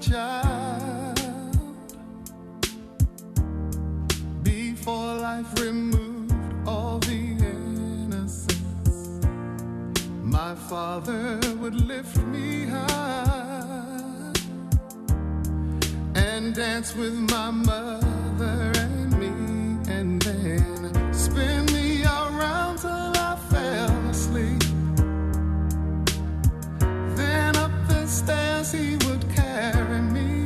child, before life removed all the innocence, my father would lift me high and dance with my mother and me, and then spin me around till I fell asleep. Then up the stairs he would carry me,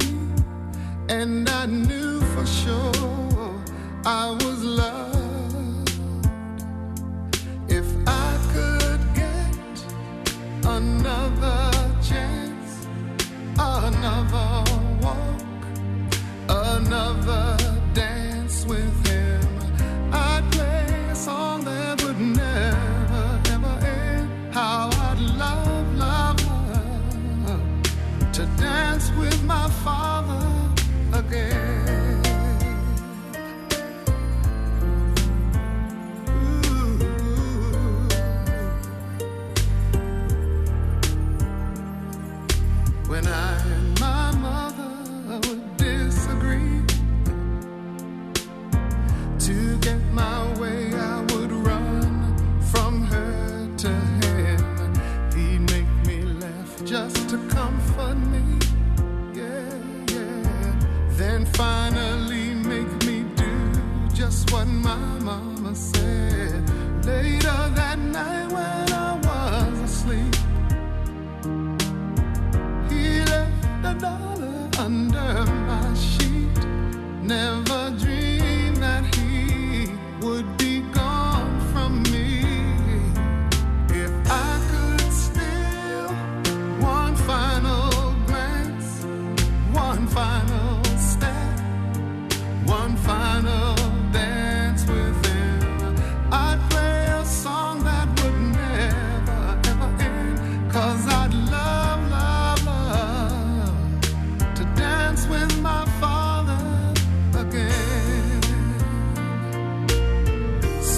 and I knew for sure I was loved. If I could get another chance, another walk, another dance with him, I'd play a song that would never, ever end. How I'd love, love, love to dance with my father again. When I and my mother would disagree, to get my way I would run from her to him. He'd make me laugh just to comfort me, yeah, yeah. Then finally make me do just what my mama said. Later that night when I was asleep, $1 under my sheet. Never dreamed that he would be gone from me. If I could steal one final glance, one final step, one final dance with him, I'd play a song that would never, ever end. 'Cause I'd love, love, love to dance with my father again.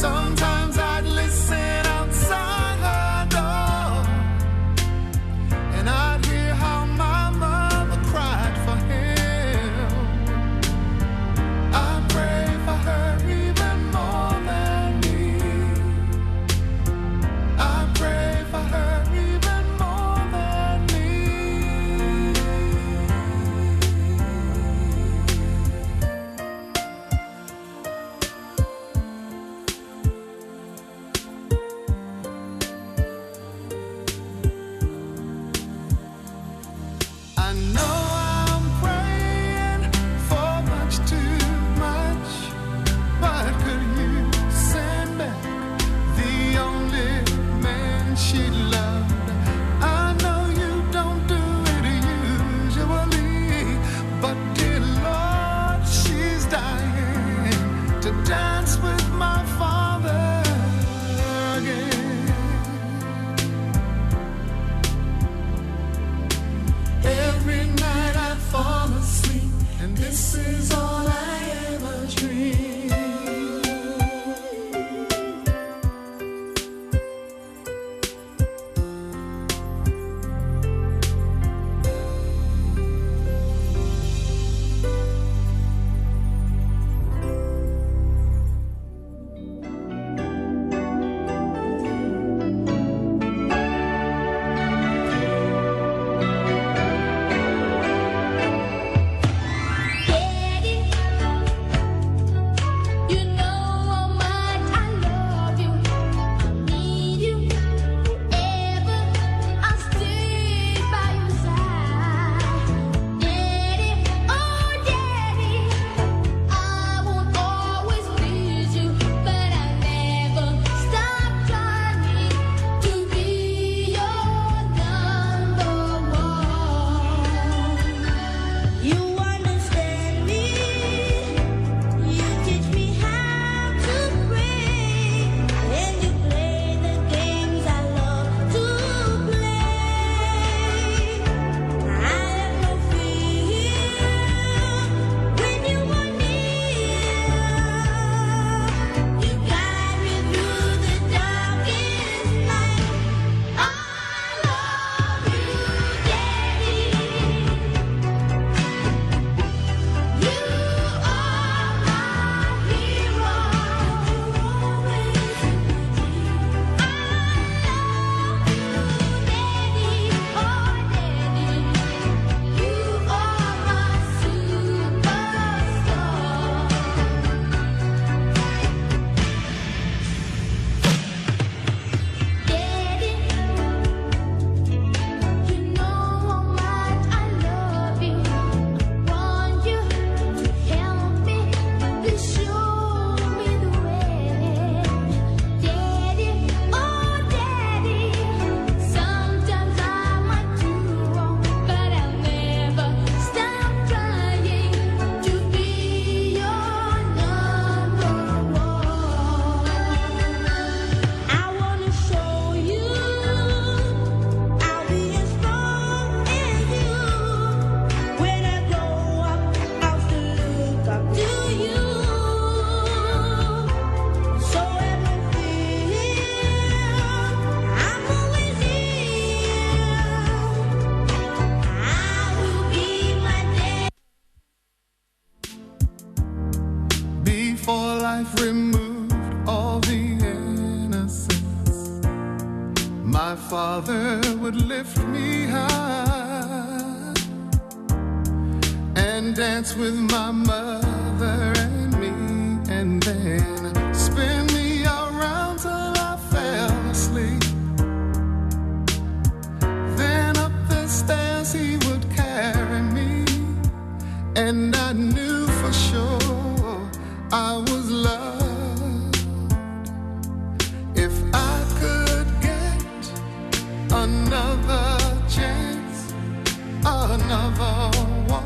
Sometimes I'd listen outside her door, and I'd hear how my mother cried for him. I pray for her even more than me. I pray for her even more than me. I know I'm praying for much too much, but could you send back the only man she loved? I know you don't do it usually, but dear Lord, she's dying to dance with my father again. Every night I fall asleep, and this is all I ever dream. Daddy, before life removed all the innocence, my father would lift me high and dance with my mother and me, and then spin me around till I fell asleep. Then up the stairs he would carry me, and I knew for sure I was loved. If I could get another chance, another walk,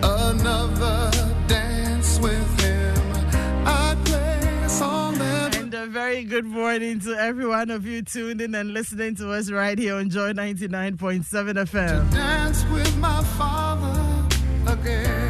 another dance with him, I'd play a song that... And a very good morning to every one of you tuned in and listening to us right here on Joy 99.7 FM. To dance with my father again.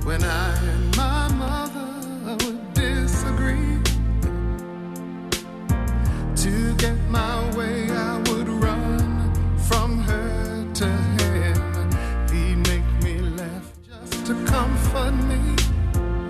When I and my mother would disagree, to get my way I would run from her to him. He'd make me laugh just to comfort me,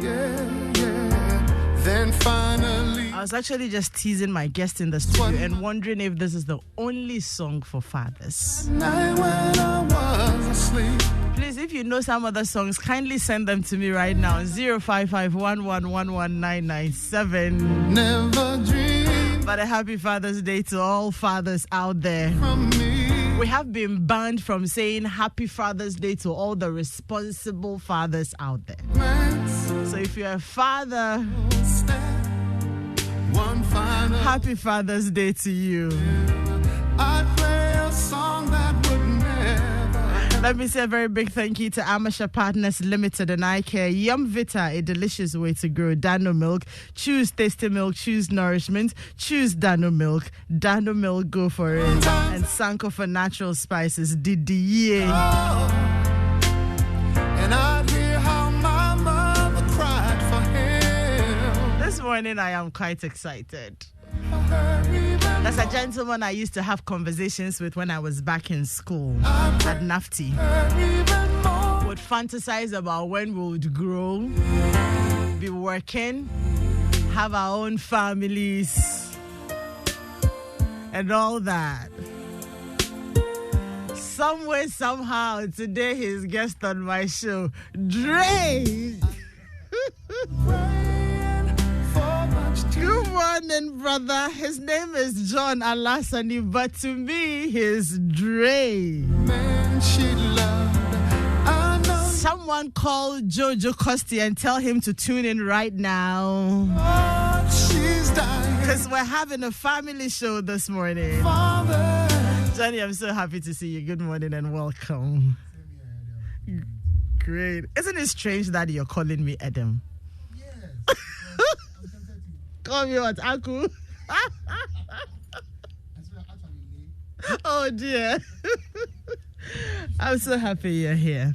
yeah, yeah. Then finally I was actually just teasing my guest in the studio and wondering if this is the only song for fathers. night when I was asleep, Please, if you know some other songs, kindly send them to me right now. 0551111997. never dreamed But a happy Father's Day to all fathers out there. from me. We have been banned from saying Happy Father's Day to all the responsible fathers out there. So if you're a father, One final Happy Father's Day to you. I'd play a song that would never. Let me say a very big thank you to Amasha Partners Limited and I Care. Yum Vita, a delicious way to grow. Dano Milk. Choose tasty milk. Choose nourishment. Choose Dano Milk. Dano Milk, go for it. And Sanko for natural spices. Didier. And I'd hear how my mother cried for him. This morning I am quite excited. For her even That's a gentleman I used to have conversations with when I was back in school at NAFTI. her even more. Would fantasize about when we would grow, be working, have our own families, and all that. Some way, somehow, today he's guest on my show, Dre. Praying for much Good morning, brother. His name is John Alasani, but to me, he's Dre. man she loved. I know Someone call Jojo Costi and tell him to tune in right now, she's dying. because we're having a family show this morning. Father, Johnny, I'm so happy to see you. Good morning and welcome. Great. Isn't it strange that you're calling me Adam? yes. Call me what, Aku? Oh dear. I'm so happy you're here.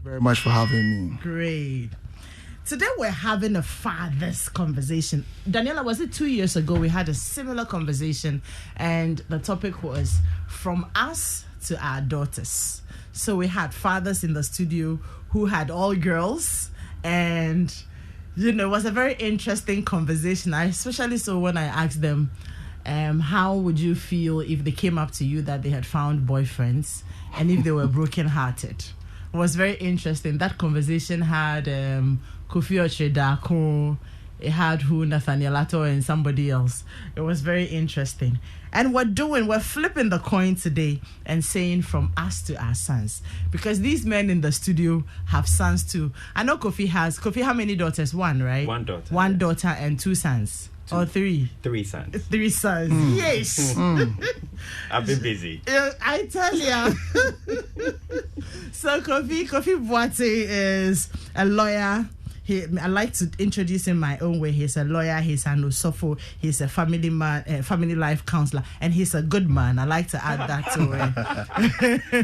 Very much for having me. Great. Today we're having a father's conversation. Daniela, was it 2 years ago we had a similar conversation and the topic was from us to our daughters. So we had fathers in the studio who had all girls and it was a very interesting conversation. I especially so when I asked them how would you feel if they came up to you that they had found boyfriends and if they were brokenhearted. It was very interesting. That conversation had Kofi Ochedako, it had Nathaniel Atto and somebody else. It was very interesting. And we're flipping the coin today and saying from us to our sons. Because these men in the studio have sons too. I know Kofi, how many daughters? One, right? One daughter. One yes. daughter and two sons. Or three. 3 sons. 3 sons. Yes. I've been busy. I tell ya. So Kofi Boateng is a lawyer. I like to introduce him my own way. He's a lawyer. He's an Osofo. He's a family man, family life counselor, and he's a good man. I like to add that to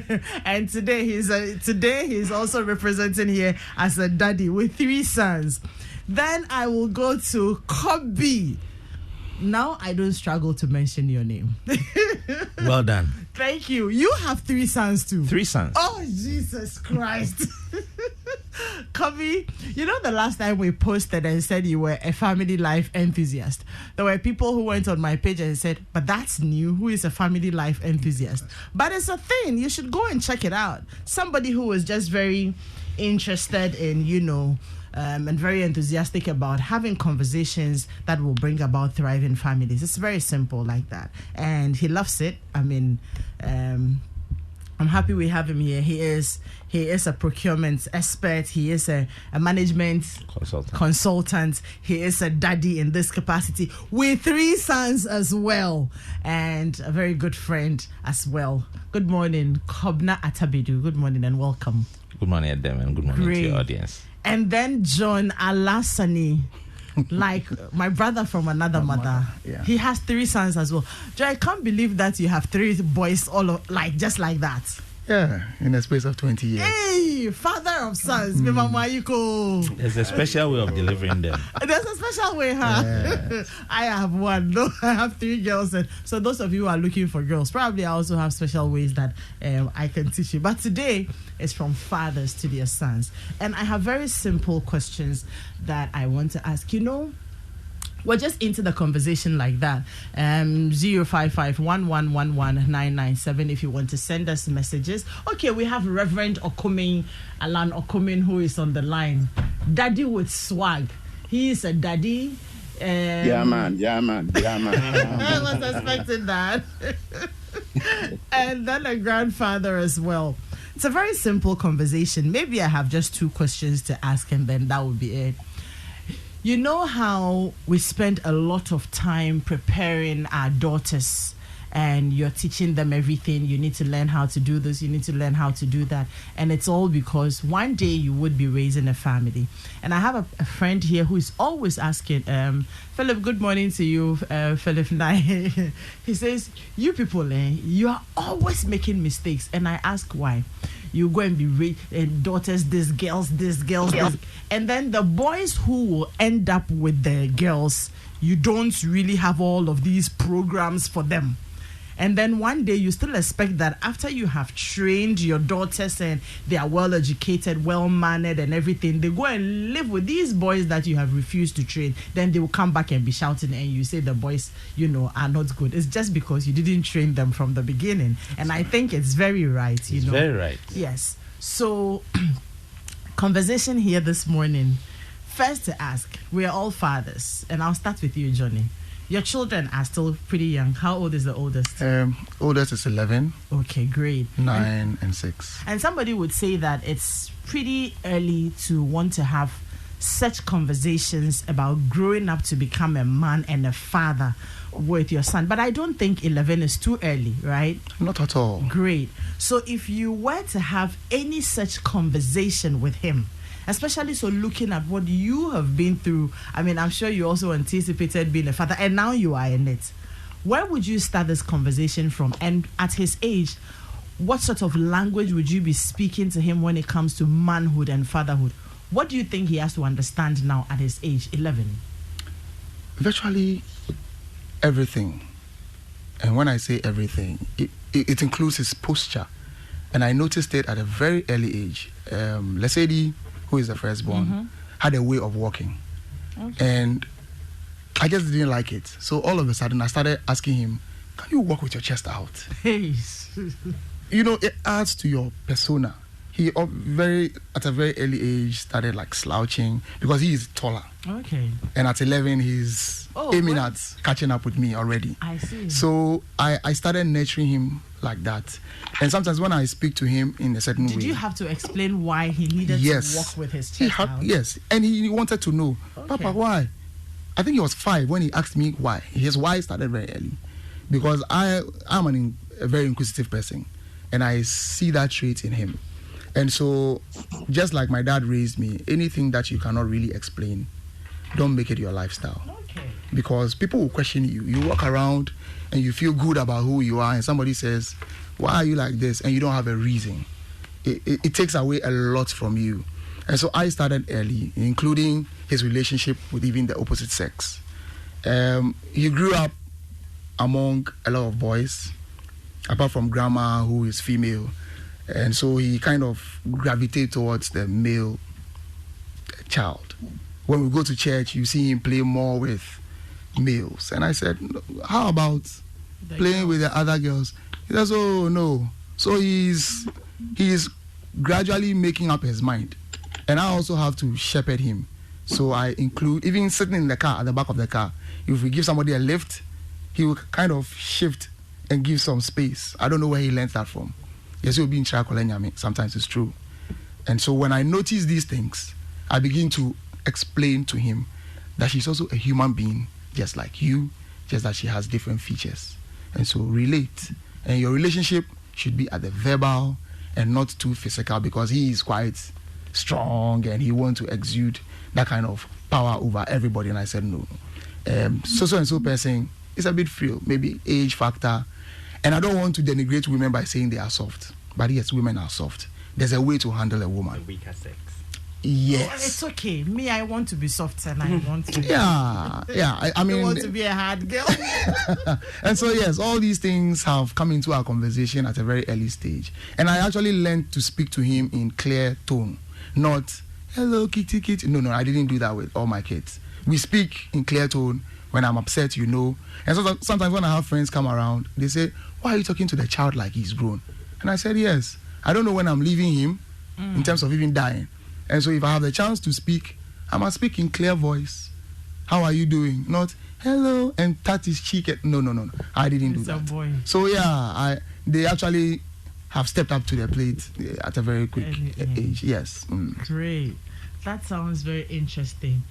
it. And today he's also representing here as a daddy with 3 sons. Then I will go to Kobe. Now I don't struggle to mention your name. Well done. Thank you. You have 3 sons too. 3 sons. Oh, Jesus Christ. Kobe, you know the last time we posted and said you were a family life enthusiast, there were people who went on my page and said, but that's new. Who is a family life enthusiast? But it's a thing. You should go and check it out. Somebody who was just very interested in, and very enthusiastic about having conversations that will bring about thriving families. It's very simple like that. And he loves it. I mean, I'm happy we have him here. He is a procurement expert. He is a management consultant. He is a daddy in this capacity with 3 sons as well, and a very good friend as well. Good morning, Kobna Atabidu. Good morning and welcome. Good morning, Adam, and good morning to your audience. And then John Alasani, like my brother from another mother. Yeah. He has 3 sons as well. Joy, I can't believe that you have 3 boys just like that. Yeah, in the space of 20 years. Hey, father of sons. There's a special way of delivering them. There's a special way, huh? Yes. I have 1. No, I have 3 girls. And so those of you who are looking for girls, probably I also have special ways that I can teach you. But today is from fathers to their sons. And I have very simple questions that I want to ask. We're just into the conversation like that. 055-1111-997 if you want to send us messages. Okay, we have Reverend Alan Okumin, who is on the line. Daddy with swag. He is a daddy. Yeah, man. I was expecting that. And then a grandfather as well. It's a very simple conversation. Maybe I have just 2 questions to ask and then that would be it. You know how we spend a lot of time preparing our daughters and you're teaching them everything. You need to learn how to do this. You need to learn how to do that. And it's all because one day you would be raising a family. And I have a friend here who is always asking, Philip, good morning to you, Philip Nye. He says, you people, you are always making mistakes. And I ask why. You go and be daughters, this, girls, this. And then the boys who will end up with the girls, you don't really have all of these programs for them. And then one day you still expect that after you have trained your daughters and they are well educated, well mannered and everything, they go and live with these boys that you have refused to train. Then they will come back and be shouting and you say the boys, are not good. It's just because you didn't train them from the beginning. And I think it's very right, It's very right. Yes. So conversation here this morning. First to ask, we are all fathers. And I'll start with you, Johnny. Your children are still pretty young. How old is the oldest? Oldest is 11. Okay, great. 9 and 6. And somebody would say that it's pretty early to want to have such conversations about growing up to become a man and a father with your son. But I don't think 11 is too early, right? Not at all. Great. So if you were to have any such conversation with him, especially so looking at what you have been through, I mean, I'm sure you also anticipated being a father, and now you are in it. Where would you start this conversation from? And at his age, what sort of language would you be speaking to him when it comes to manhood and fatherhood? What do you think he has to understand now at his age, 11? Virtually everything. And when I say everything, it includes his posture. And I noticed it at a very early age. Let's say who is the firstborn, had a way of walking. Okay. And I just didn't like it. So all of a sudden, I started asking him, can you walk with your chest out? Hey. It adds to your persona. He at a very early age started like slouching because he is taller. Okay. And at 11, he's aiming at catching up with me already. I see. So I started nurturing him like that. And sometimes when I speak to him in a certain way... Did you have to explain why he needed to walk with his chest out? Yes. And he wanted to know, Papa, why? I think he was 5 when he asked me why. His why started very early. Because I'm a very inquisitive person. And I see that trait in him. And so, just like my dad raised me, anything that you cannot really explain, don't make it your lifestyle. Okay. Because people will question you. You walk around and you feel good about who you are, and somebody says, why are you like this? And you don't have a reason. It takes away a lot from you. And so I started early, including his relationship with even the opposite sex. He grew up among a lot of boys, apart from grandma, who is female. And so he kind of gravitated towards the male child. When we go to church, you see him play more with males. And I said, how about playing with the other girls? He says, oh, no. So he's gradually making up his mind. And I also have to shepherd him. So I include, even sitting in the car, at the back of the car, if we give somebody a lift, he will kind of shift and give some space. I don't know where he learned that from. Yes, he'll be in Chirakolenyame. Sometimes it's true. And so when I notice these things, I begin to explain to him that she's also a human being, just like you, just that she has different features. And so relate. And your relationship should be at the verbal and not too physical, because he is quite strong and he wants to exude that kind of power over everybody. And I said, no. So and so person is a bit frail, maybe age factor. And I don't want to denigrate women by saying they are soft. But yes, women are soft. There's a way to handle a woman. The weaker sex. Yes. Oh, it's okay. Me, I want to be soft and I want to. Yeah. I mean, I want to be a hard girl. And so, yes, all these things have come into our conversation at a very early stage. And I actually learned to speak to him in clear tone, not, hello, kitty, kitty. No, I didn't do that with all my kids. We speak in clear tone. When I'm upset, you know. And so sometimes when I have friends come around, they say, why are you talking to the child like he's grown? And I said, yes. I don't know when I'm leaving him in terms of even dying. And so if I have the chance to speak, I must speak in clear voice. How are you doing? Not, hello, and tap his cheek. No. I didn't do that. Boy. So yeah, they actually have stepped up to their plate at a very quick age. Yes. Great. That sounds very interesting.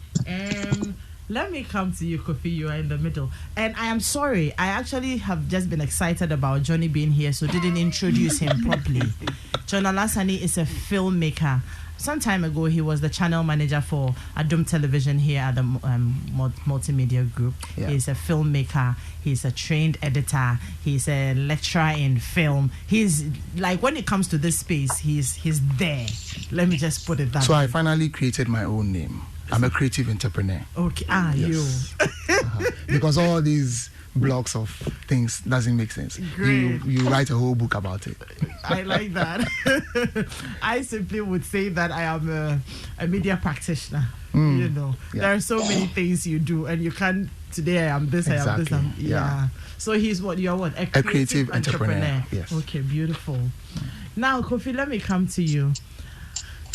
Let me come to you, Kofi. You are in the middle. And I am sorry. I actually have just been excited about Johnny being here, so didn't introduce him properly. John Alasani is a filmmaker. Some time ago, he was the channel manager for Adum Television here at the Multimedia Group. Yeah. He's a filmmaker. He's a trained editor. He's a lecturer in film. He's like, when it comes to this space, he's there. Let me just put it that way. So I finally created my own name. I'm a creative entrepreneur. Okay, yes. You. Because all these blocks of things doesn't make sense. You write a whole book about it. I like that. I simply would say that I am a media practitioner. You know, there are so many things you do, and you can't. Today I am this. Exactly. I am this. Yeah. So he's what? You're what? A creative entrepreneur. Yes. Okay, beautiful. Now, Kofi, let me come to you.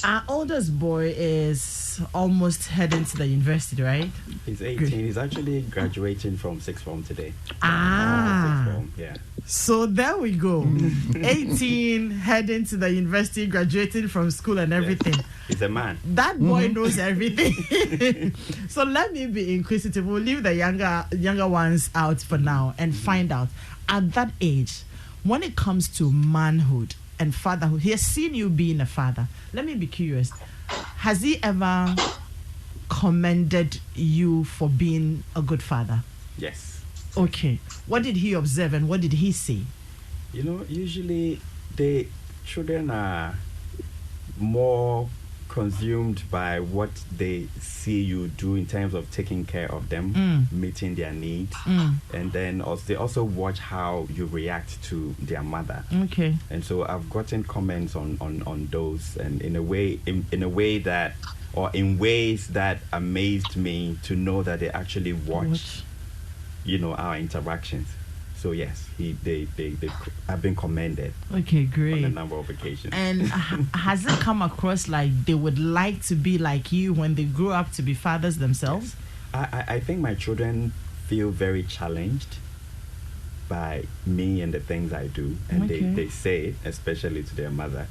Our oldest boy is almost heading to the university, right? He's 18. Good. He's actually graduating from sixth form today. Sixth form, yeah. So there we go. 18, heading to the university, graduating from school and everything. Yes. He's a man. That boy knows everything. So let me be inquisitive. We'll leave the younger ones out for now and find out. At that age, when it comes to manhood and fatherhood, he has seen you being a father. Let me be curious. Has he ever commended you for being a good father? Yes. Okay. What did he observe and what did he say? You know, usually the children are more consumed by what they see you do in terms of taking care of them, meeting their needs, and then they also watch how you react to their mother. Okay. And so I've gotten comments on those, and in ways that amazed me to know that they actually watch, our interactions. So yes, they have been commended. Okay, great. On a number of occasions. And has it come across like they would like to be like you when they grow up to be fathers themselves? Yes. I think my children feel very challenged by me and the things I do, and they say it, especially to their mother.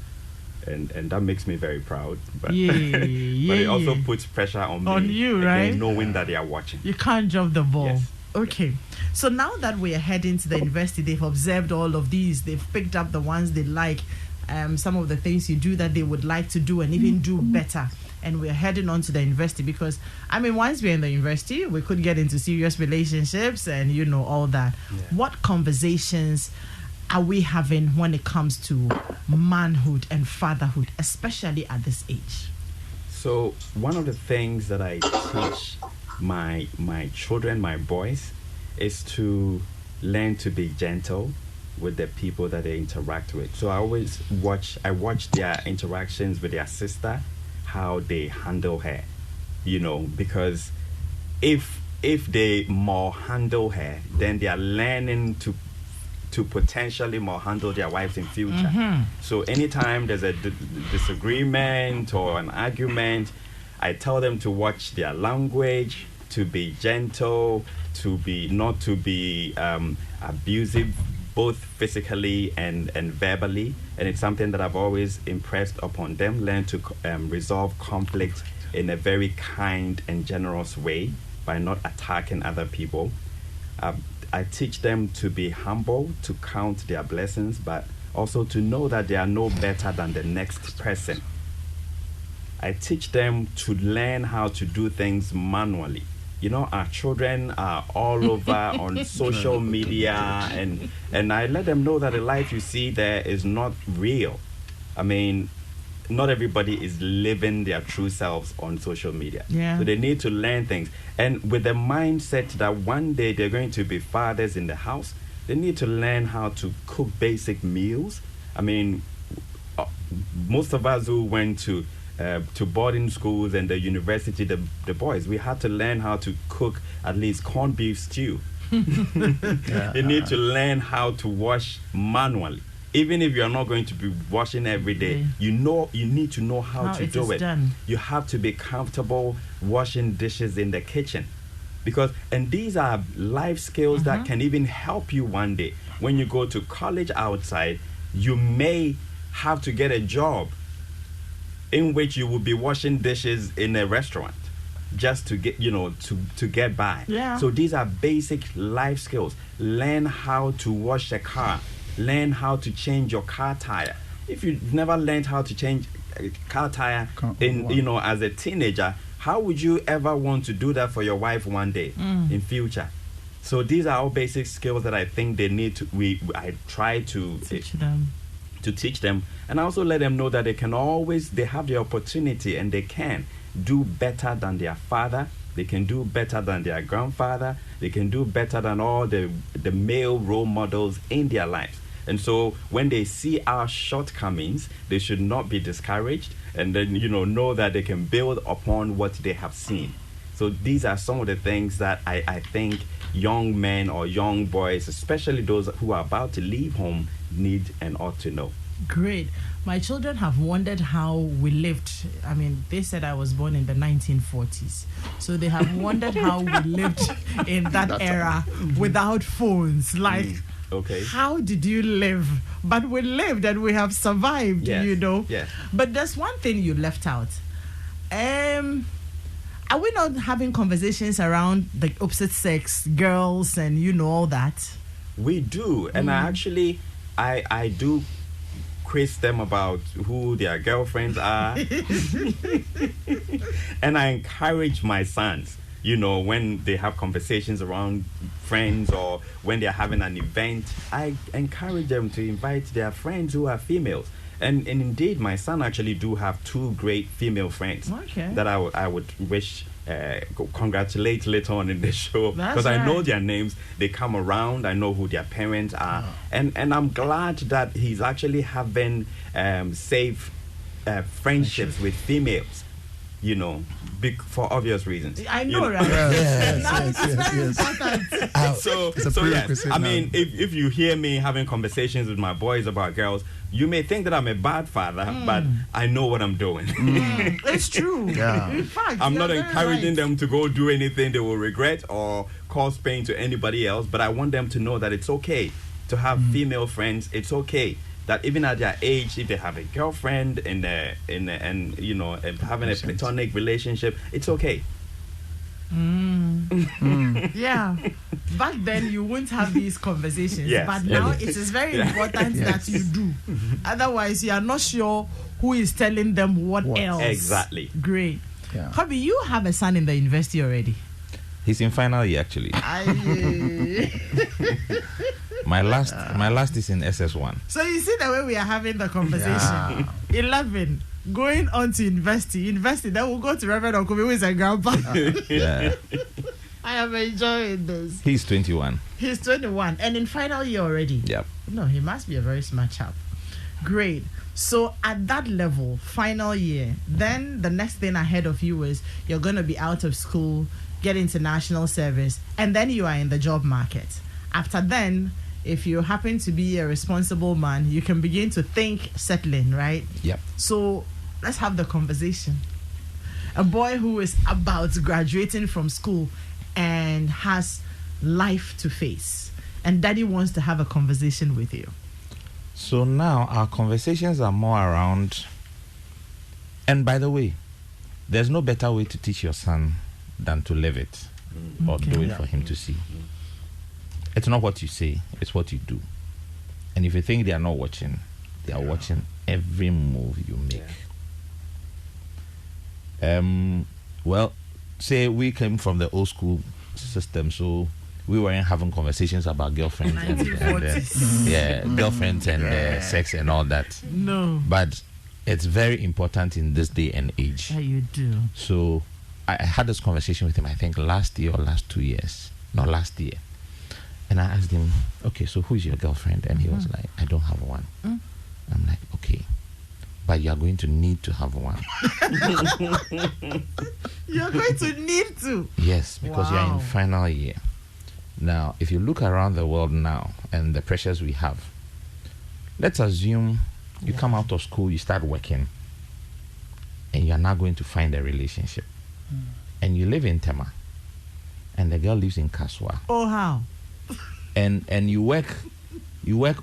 And that makes me very proud. But, but it also puts pressure on me. On you, right? Knowing that they are watching. You can't drop the ball. Yes. Okay. So now that we are heading to the university, they've observed all of these. They've picked up the ones they like, some of the things you do that they would like to do and even do better. And we're heading on to the university because, once we're in the university, we could get into serious relationships and, all that. Yeah. What conversations are we having when it comes to manhood and fatherhood, especially at this age? So one of the things that I teach my children, my boys, is to learn to be gentle with the people that they interact with. So I watch their interactions with their sister, how they handle her, because if they more handle her, then they are learning to potentially more handle their wives in future. So anytime there's a disagreement or an argument, I tell them to watch their language, to be gentle, not to be abusive, both physically and verbally. And it's something that I've always impressed upon them. Learn to resolve conflict in a very kind and generous way by not attacking other people. I teach them to be humble, to count their blessings, but also to know that they are no better than the next person. I teach them to learn how to do things manually. Our children are all over on social media, and I let them know that the life you see there is not real. I mean, not everybody is living their true selves on social media. Yeah. So they need to learn things. And with the mindset that one day they're going to be fathers in the house, they need to learn how to cook basic meals. I mean, most of us who went to boarding schools and the university, the boys, we had to learn how to cook at least corned beef stew. You need to learn how to wash manually. Even if you're not going to be washing every day, you need to know how to do it. Done. You have to be comfortable washing dishes in the kitchen. And these are life skills that can even help you one day. When you go to college outside, you may have to get a job in which you will be washing dishes in a restaurant just to get, to get by. Yeah. So these are basic life skills. Learn how to wash a car. Learn how to change your car tire. If you've never learned how to change a car tire as a teenager, how would you ever want to do that for your wife one day in future? So these are all basic skills that I think they need to. I try to teach them. To teach them, and I also let them know that they have the opportunity and they can do better than their father. They can do better than their grandfather. They can do better than all the male role models in their lives. And so when they see our shortcomings, they should not be discouraged, and then know that they can build upon what they have seen. So these are some of the things that I think young men or young boys, especially those who are about to leave home, need and ought to know. Great. My children have wondered how we lived. I mean, they said I was born in the 1940s. So they have wondered how we lived in that era without phones. Like, okay, how did you live? But we lived and we have survived, Yes. But there's one thing you left out. Are we not having conversations around the opposite sex, girls, and all that? We do. And I do quiz them about who their girlfriends are. And I encourage my sons, when they have conversations around friends or when they're having an event, I encourage them to invite their friends who are females. And indeed, my son actually do have two great female friends that I would wish congratulate later on in the show, because I know their names. They come around. I know who their parents are, and I'm glad that he's actually having safe friendships with females. For obvious reasons. I know, right? Yes. Important. So yes. I mean, if you hear me having conversations with my boys about girls, you may think that I'm a bad father, but I know what I'm doing. It's true. Yeah. In fact, I'm not encouraging them to go do anything they will regret or cause pain to anybody else, but I want them to know that it's okay to have female friends. It's okay that even at their age, if they have a girlfriend and having a platonic relationship, it's okay. Yeah. Back then you wouldn't have these conversations, Yes. but now it is very important that you do. Otherwise, you are not sure who is telling them what else. Exactly. Great. Yeah. Hobby, you have a son in the university already. He's in final year actually. My last is in SS1. So you see the way we are having the conversation. 11. going on to university, then we'll go to Reverend Okume, who is a grandpa. Yeah. I am enjoying this. He's 21. He's 21 and in final year already. Yep. No, he must be a very smart chap. Great. So at that level, final year, then the next thing ahead of you is you're going to be out of school, get into national service, and then you are in the job market. After then, if you happen to be a responsible man, you can begin to think settling, right? Yep. So let's have the conversation. A boy who is about graduating from school and has life to face, and daddy wants to have a conversation with you. So now our conversations are more around, and by the way, there's no better way to teach your son than to live it or do it for him to see. It's not what you say, it's what you do. And if you think they are not watching, they are watching every move you make. Well, say we came from the old school system, so we weren't having conversations about girlfriends and girlfriends and sex and all that. No. But it's very important in this day and age. Yeah, you do. So I had this conversation with him, I think last year or last 2 years. No, last year. And I asked him, okay, so who's your girlfriend? And he was like, I don't have one. I'm like, okay, but you are going to need to have one. You're going to need to. Yes, because you're in final year. Now, if you look around the world now and the pressures we have, let's assume you come out of school, you start working, and you're now going to find a relationship. And you live in Tema, and the girl lives in Kaswa. Oh, how? And you work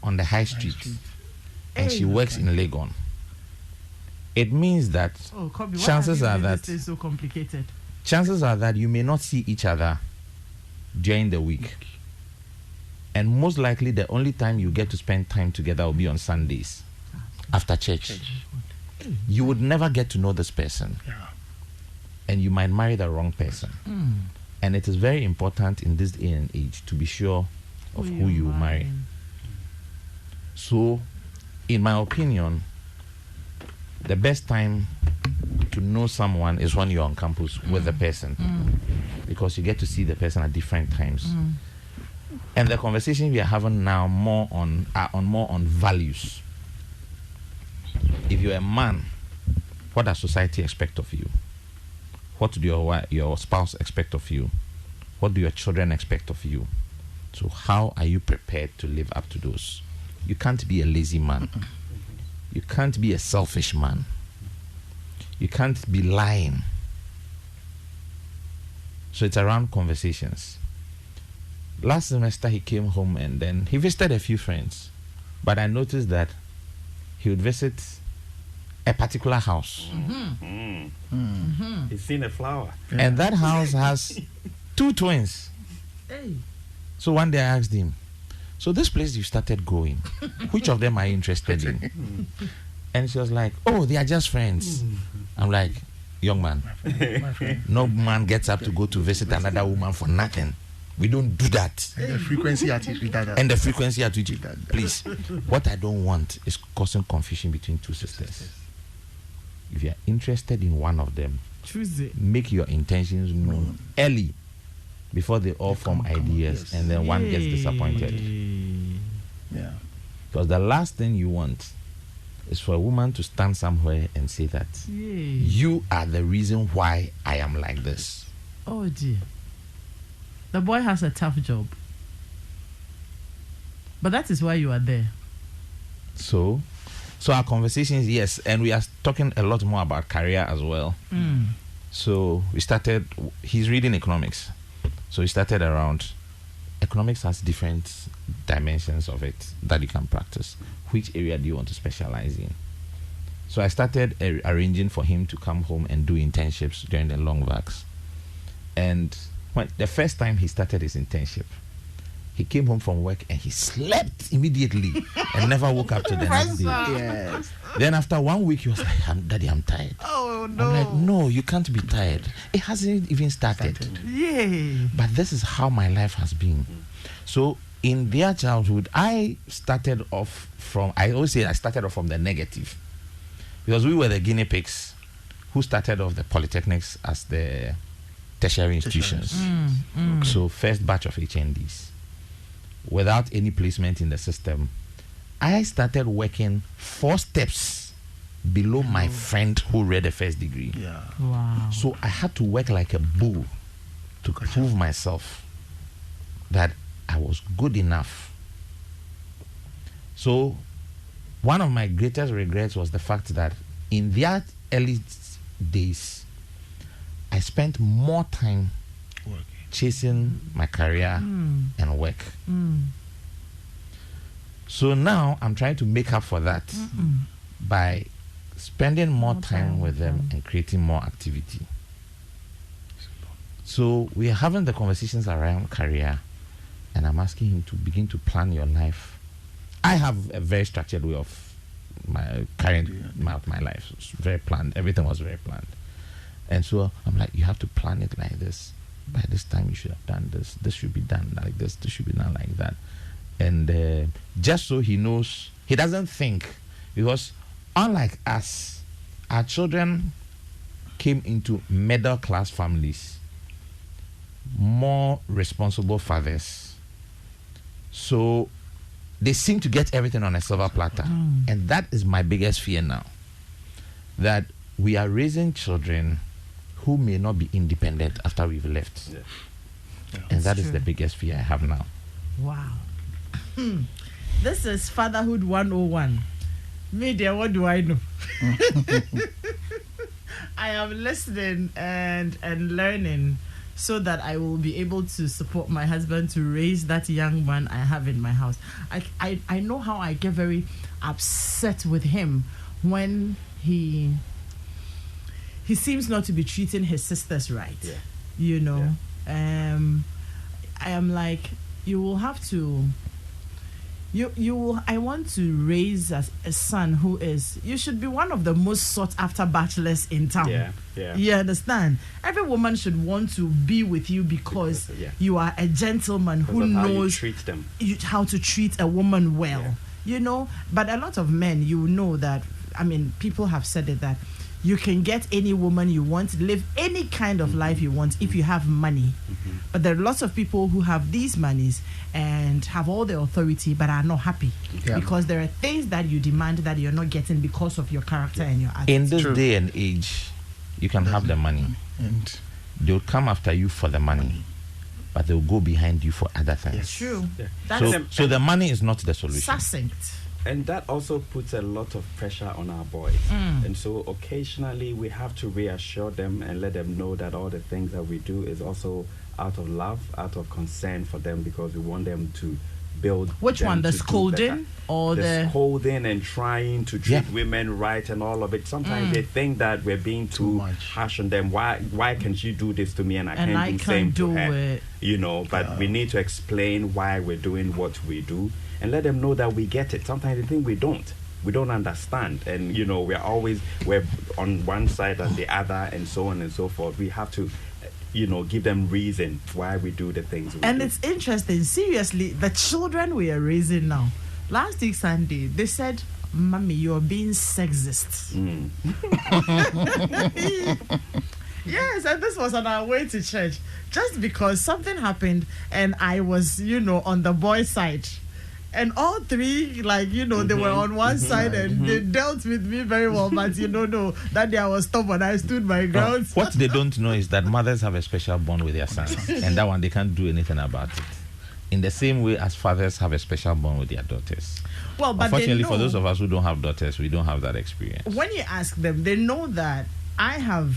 on the high street, and she works in Legon. It means that chances are that this is so complicated. Chances are that you may not see each other during the week, and most likely the only time you get to spend time together will be on Sundays after church. You would never get to know this person, and you might marry the wrong person. And it is very important in this day and age to be sure of who you marry. So, in my opinion, the best time to know someone is when you're on campus with the person, because you get to see the person at different times. And the conversation we are having now are more on values. If you're a man, what does society expect of you? What do your spouse expect of you? What do your children expect of you? So how are you prepared to live up to those? You can't be a lazy man. You can't be a selfish man. You can't be lying. So it's around conversations. Last semester he came home and then he visited a few friends. But I noticed that he would visit a particular house. He's seen a flower. And that house has 2 twins. Hey. So one day I asked him, so this place you started going, which of them are you interested in? And she was like, oh, they are just friends. I'm like, young man, no man gets up to go to visit another woman for nothing. We don't do that. And the frequency at which we do that. And the frequency at which we please. What I don't want is causing confusion between 2 sisters. If you are interested in one of them, choose it. Make your intentions known early, before they all form ideas, and then one gets disappointed. Yeah. Because the last thing you want is for a woman to stand somewhere and say that you are the reason why I am like this. Oh dear. The boy has a tough job. But that is why you are there. So our conversations, yes, and we are talking a lot more about career as well. So he's reading economics. So we started around, economics has different dimensions of it that you can practice. Which area do you want to specialize in? So I started arranging for him to come home and do internships during the long vacs. And when the first time he started his internship, he came home from work and he slept immediately and never woke up to the next day. Yes. Then after 1 week, he was like, Daddy, I'm tired. Oh, no. I'm like, no, you can't be tired. It hasn't even started. Yay. But this is how my life has been. So in their childhood, I always say I started off from the negative. because we were the guinea pigs who started off the polytechnics as the tertiary institutions. So first batch of HNDs. Without any placement in the system, I started working 4 steps below my friend who read the first degree. Yeah. Wow. So I had to work like a bull to prove myself that I was good enough. So one of my greatest regrets was the fact that in their early days, I spent more time Working. chasing my career and work. So now I'm trying to make up for that by spending more time with them and creating more activity. So we are having the conversations around career, and I'm asking him to begin to plan your life. I have a very structured way of my carrying out my life. It's very planned. Everything was very planned. And so I'm like, you have to plan it like this. By this time, you should have done this. This should be done like this. This should be done like that. And just so he knows, he doesn't think. Because unlike us, our children came into middle class families, more responsible fathers. So they seem to get everything on a silver platter. And that is my biggest fear now. That we are raising children who may not be independent after we've left. Yeah. And that That's is the true. biggest fear I have now. Wow. This is Fatherhood 101. Me, dear, what do I know? I am listening and learning so that I will be able to support my husband to raise that young man I have in my house. I know how I get very upset with him when he seems not to be treating his sisters right. Yeah. You know, I am like, you will have to. You will. I want to raise a son who is. You should be one of the most sought after bachelors in town. Yeah. You understand? Every woman should want to be with you because you are a gentleman who Because of how you knows treat them. how to treat a woman well. Yeah. You know, but a lot of men, you know that. I mean, people have said it that you can get any woman you want, live any kind of life you want if you have money. But there are lots of people who have these monies and have all the authority but are not happy because there are things that you demand that you're not getting because of your character and your attitude. In this True. day and age, you can have the money. And They'll come after you for the money, but they'll go behind you for other things. It's true. Yeah. That's So the money is not the solution. succinct. And that also puts a lot of pressure on our boys. And so occasionally we have to reassure them and let them know that all the things that we do is also out of love, out of concern for them, because we want them to build. Which them one, the to do scolding better. or the scolding and trying to treat Yeah. women right and all of it. Sometimes they think that we're being too much. harsh on them. Why can't you do this to me and I And can't I do can't same do to her? it. You know, but we need to explain why we're doing what we do and let them know that we get it. Sometimes they think we don't understand, and you know, we're on one side and the other and so on and so forth. We have to, you know, give them reason why we do the things we And do. it's interesting, seriously, the children we are raising now. Last week Sunday, they said, "Mommy, you're being sexist." Yes, and this was on our way to church. Just because something happened and I was, you know, on the boy side. And all three, like, you know, they were on one side and they dealt with me very well. But, you know, no, that day I was stubborn. I stood my ground. What they don't know is that mothers have a special bond with their sons, and that one they can't do anything about it. In the same way as fathers have a special bond with their daughters. Well, but Unfortunately, they for know, those of us who don't have daughters, we don't have that experience. when you ask them, they know that I have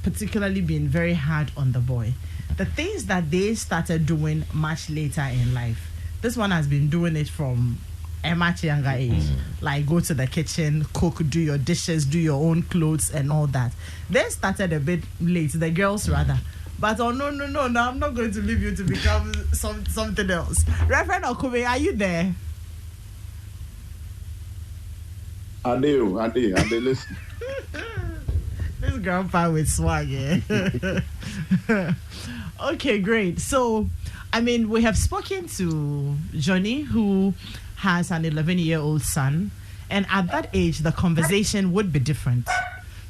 particularly been very hard on the boy. The things that they started doing much later in life, this one has been doing it from a much younger age. Like go to the kitchen, cook, do your dishes, do your own clothes and all that. They started a bit late, the girls rather. But no, I'm not going to leave you to become something else. Reverend Okume, are you there? I do, listen. This grandpa with swag, yeah. Okay, great. So, I mean, we have spoken to Johnny, who has an 11-year-old son, And at that age, the conversation would be different.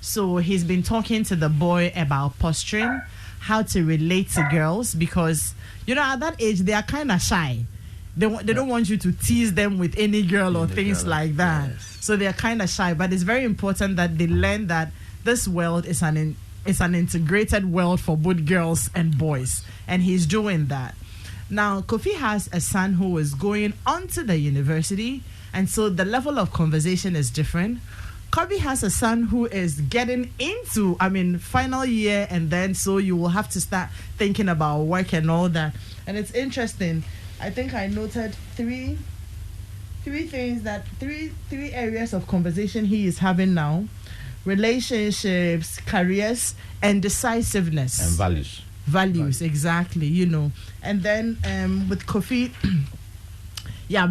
So he's been talking to the boy about posturing, how to relate to girls, because, at that age, they are kind of shy. They don't want you to tease them with any girl or things like that. Yes. So they are kind of shy. But it's very important that they learn that this world is an integrated world for both girls and boys. And he's doing that. Now, Kofi has a son who is going on to the university. And so the level of conversation is different. Kobe has a son who is getting into, final year, and then so you will have to start thinking about work and all that. And it's interesting. I think I noted three things three areas of conversation he is having now: relationships, careers, and decisiveness. And values. Values, exactly, And then with Kofi,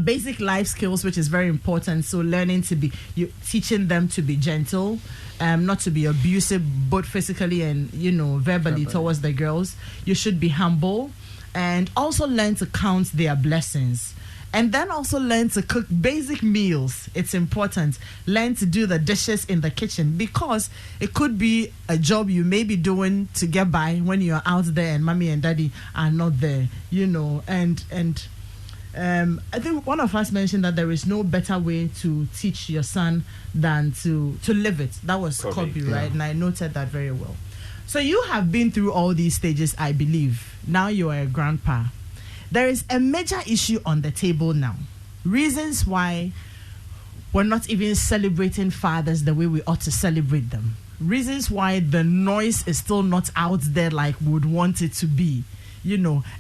basic life skills, which is very important. So teaching them to be gentle, not to be abusive, both physically and, verbally towards the girls. You should be humble and also learn to count their blessings. And then also learn to cook basic meals. It's important. Learn to do the dishes in the kitchen, because it could be a job you may be doing to get by when you're out there and mommy and daddy are not there, and I think one of us mentioned that there is no better way to teach your son than to live it. That was Kobe, right? And I noted that very well. So you have been through all these stages, I believe. Now you are a grandpa. There is a major issue on the table now. Reasons why we're not even celebrating fathers the way we ought to celebrate them. Reasons why the noise is still not out there like we would want it to be.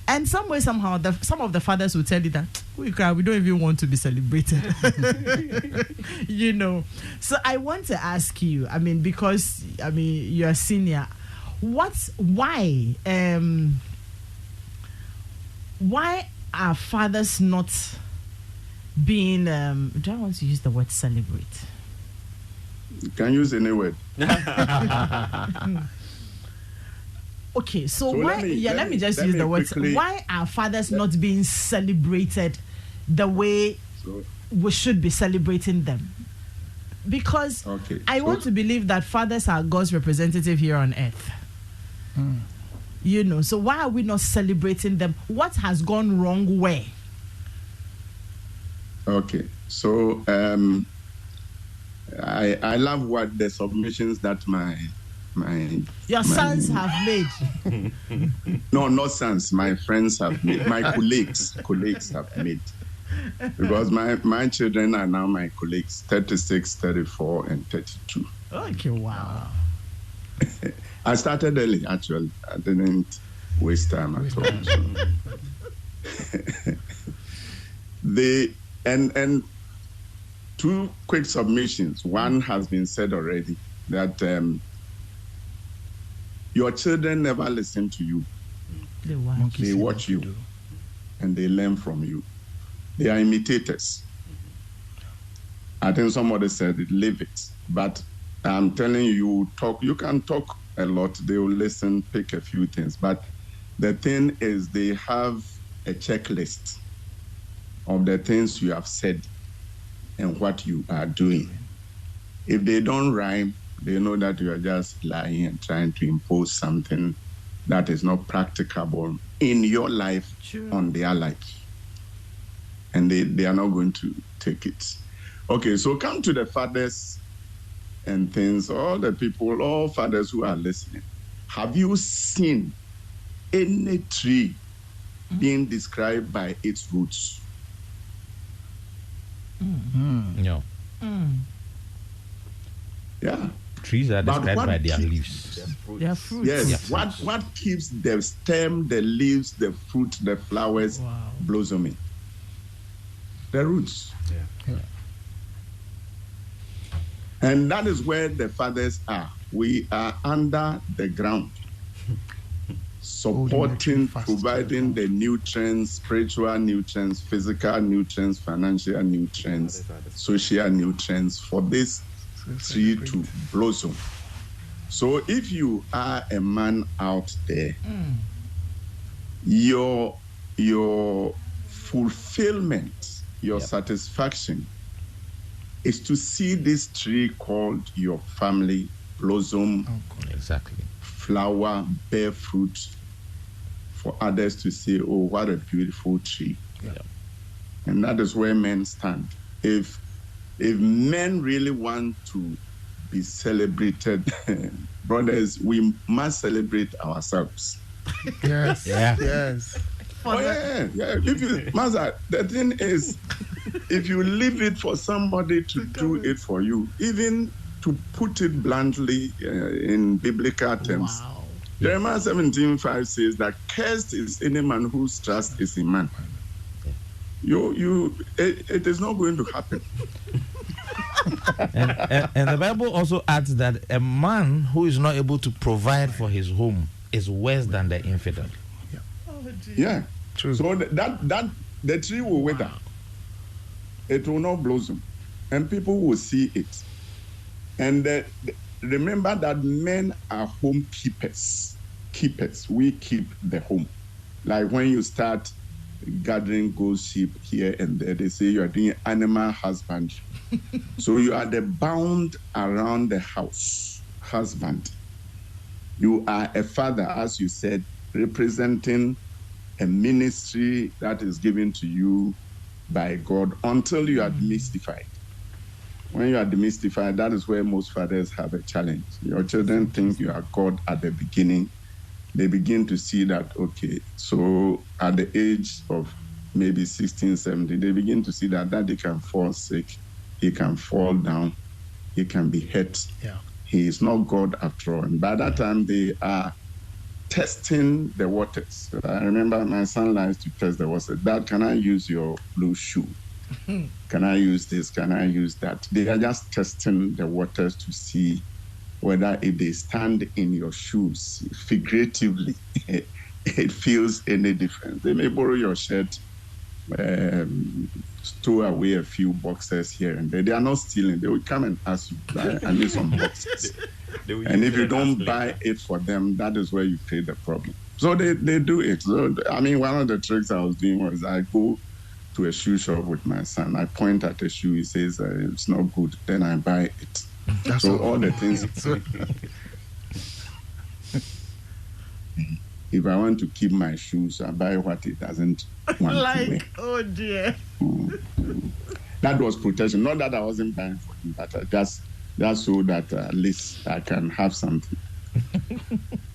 And some way, somehow, some of the fathers will tell you that we don't even want to be celebrated. So I want to ask you, because you're a senior, why are fathers not being, do I want to use the word celebrate? You can use any word. Okay, so why? Let me just use the word. Why are fathers not being celebrated the way we should be celebrating them? Because I want to believe that fathers are God's representative here on earth. So why are we not celebrating them? What has gone wrong where? Okay, so I love what the submissions that your sons have made. No, not sons. My friends have made. My colleagues have made. Because my children are now my colleagues, 36, 34, and 32. Okay, wow. I started early, actually. I didn't waste time at all. And two quick submissions. One has been said already, that your children never listen to you. They watch you and they learn from you. They are imitators. I think somebody said it, live it. But I'm telling you, you can talk a lot, they will listen, pick a few things. But the thing is, they have a checklist of the things you have said and what you are doing. If they don't rhyme, they know that you are just lying and trying to impose something that is not practicable in your life on their life. And they are not going to take it. Okay, so come to the fathers and things, all fathers who are listening. Have you seen any tree being described by its roots? No. Yeah. Trees are described by their leaves. Their fruits. Yes. What keeps the stem, the leaves, the fruit, the flowers blossoming? The roots. Yeah. And that is where the fathers are. We are under the ground, supporting, providing the nutrients, spiritual nutrients, physical nutrients, financial nutrients, social nutrients for this tree to blossom. So if you are a man out there, your fulfillment, your satisfaction is to see this tree called your family blossom, exactly, flower, bear fruit, for others to say, oh, what a beautiful tree. Yeah. And that is where men stand. If men really want to be celebrated, brothers, we must celebrate ourselves. Yes. Yeah. Yes. Yeah. If you, Master, the thing is, if you leave it for somebody to do it for you, even to put it bluntly in biblical terms, Wow. Jeremiah 17:5 says that cursed is any man whose trust is in man. It is not going to happen. and the Bible also adds that a man who is not able to provide for his home is worse than the infidel. Yeah. True. So that the tree will wither. It will not blossom. And people will see it. And remember that men are home keepers. Keepers. We keep the home. Like when you start gathering goats, sheep here and there, they say you are doing animal husbandry. So you are the bound around the house husband. You are a father, as you said, representing a ministry that is given to you by God until you are demystified. When you are demystified, that is where most fathers have a challenge. Your children think you are God at the beginning. They begin to see that, okay, so at the age of maybe 16, 17, they begin to see that Daddy can fall sick, he can fall down, he can be hurt. Yeah. He is not God after all. And by that time, they are testing the waters. I remember my son likes to test the waters. Dad, can I use your blue shoe? Can I use this? Can I use that? They are just testing the waters to see whether if they stand in your shoes figuratively, it feels any different. They may borrow your shirt, stow away a few boxes here and there. They are not stealing. They will come and ask you, I need some boxes. And if you don't buy it for them, that is where you create the problem. So they do it. So, I mean, one of the tricks I was doing was I go to a shoe shop with my son. I point at a shoe. He says, it's not good. Then I buy it. So all the things. If I want to keep my shoes, I buy what it doesn't want to wear. Oh dear. That was protection. Not that I wasn't buying for him, but just so that at least I can have something.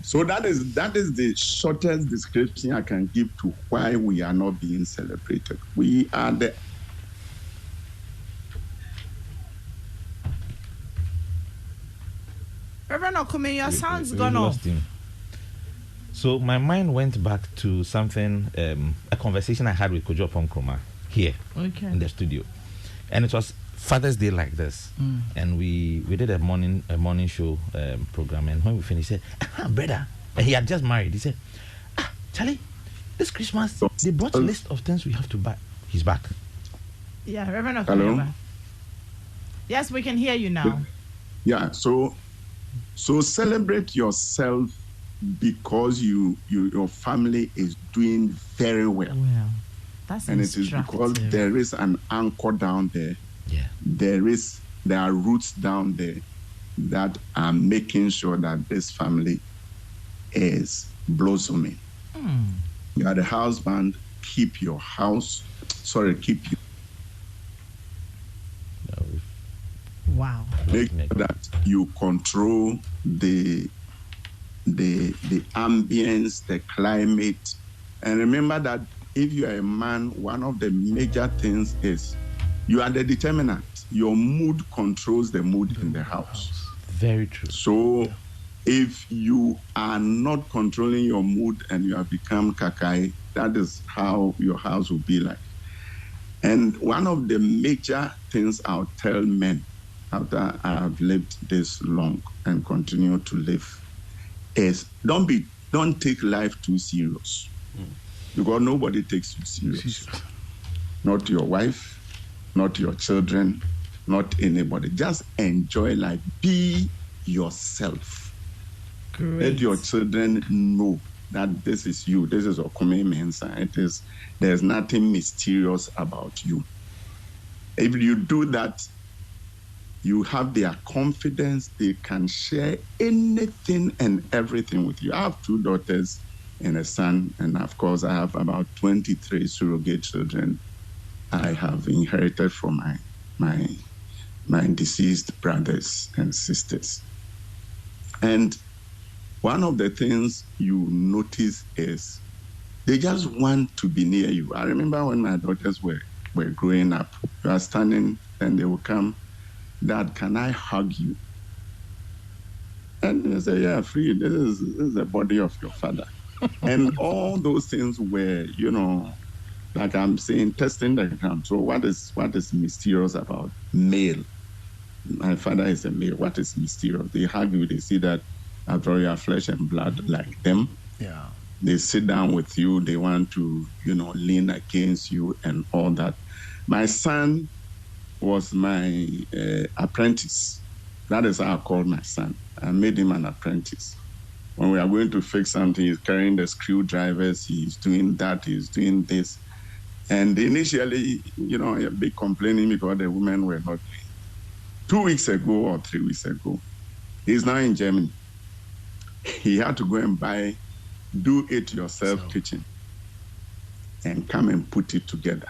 So that is the shortest description I can give to why we are not being celebrated. We are the Reverend Okume, your sound's gone off. So my mind went back to something, a conversation I had with Kojo Nkrumah here in the studio, and it was Father's Day like this, and we did a morning show program, and when we finished, he said, brother, and he had just married. He said, Charlie, this Christmas they brought a list of things we have to buy. He's back. Yeah, Reverend Okume. Hello? Yes, we can hear you now. Yeah, so celebrate yourself because your family is doing very well. Well, that's and it is because there is an anchor down there. Yeah. There are roots down there that are making sure that this family is blossoming. You are the husband, keep your house. Keep you. Wow. Make sure that you control the ambience, the climate. And remember that if you are a man, one of the major things is you are the determinant. Your mood controls the mood in the house. Very true. So if you are not controlling your mood and you have become kakai, that is how your house will be like. And one of the major things I'll tell men after I have lived this long and continue to live is don't take life too serious. Because nobody takes you serious. Not your wife, not your children, not anybody. Just enjoy life. Be yourself. Great. Let your children know that this is you. This is Okume Mensah. There's nothing mysterious about you. If you do that, You have their confidence. They can share anything and everything with you. I have 2 daughters and a son, and of course, I have about 23 surrogate children I have inherited from my deceased brothers and sisters. And one of the things you notice is they just want to be near you. I remember when my daughters were growing up, you are standing and they will come, Dad, can I hug you? And they say, yeah, free. This is the body of your father. And all those things were, like I'm saying, testing the ground. So what is mysterious about male? My father is a male. What is mysterious? They hug you. They see that after you are flesh and blood like them. Yeah. They sit down with you. They want to, lean against you and all that. My son was my apprentice. That is how I called my son. I made him an apprentice. When we are going to fix something, he's carrying the screwdrivers, he's doing that, he's doing this. And initially, a big complaining because the women were not doing. 2 weeks ago or 3 weeks ago, he's now in Germany. He had to go and buy do-it-yourself kitchen and come and put it together.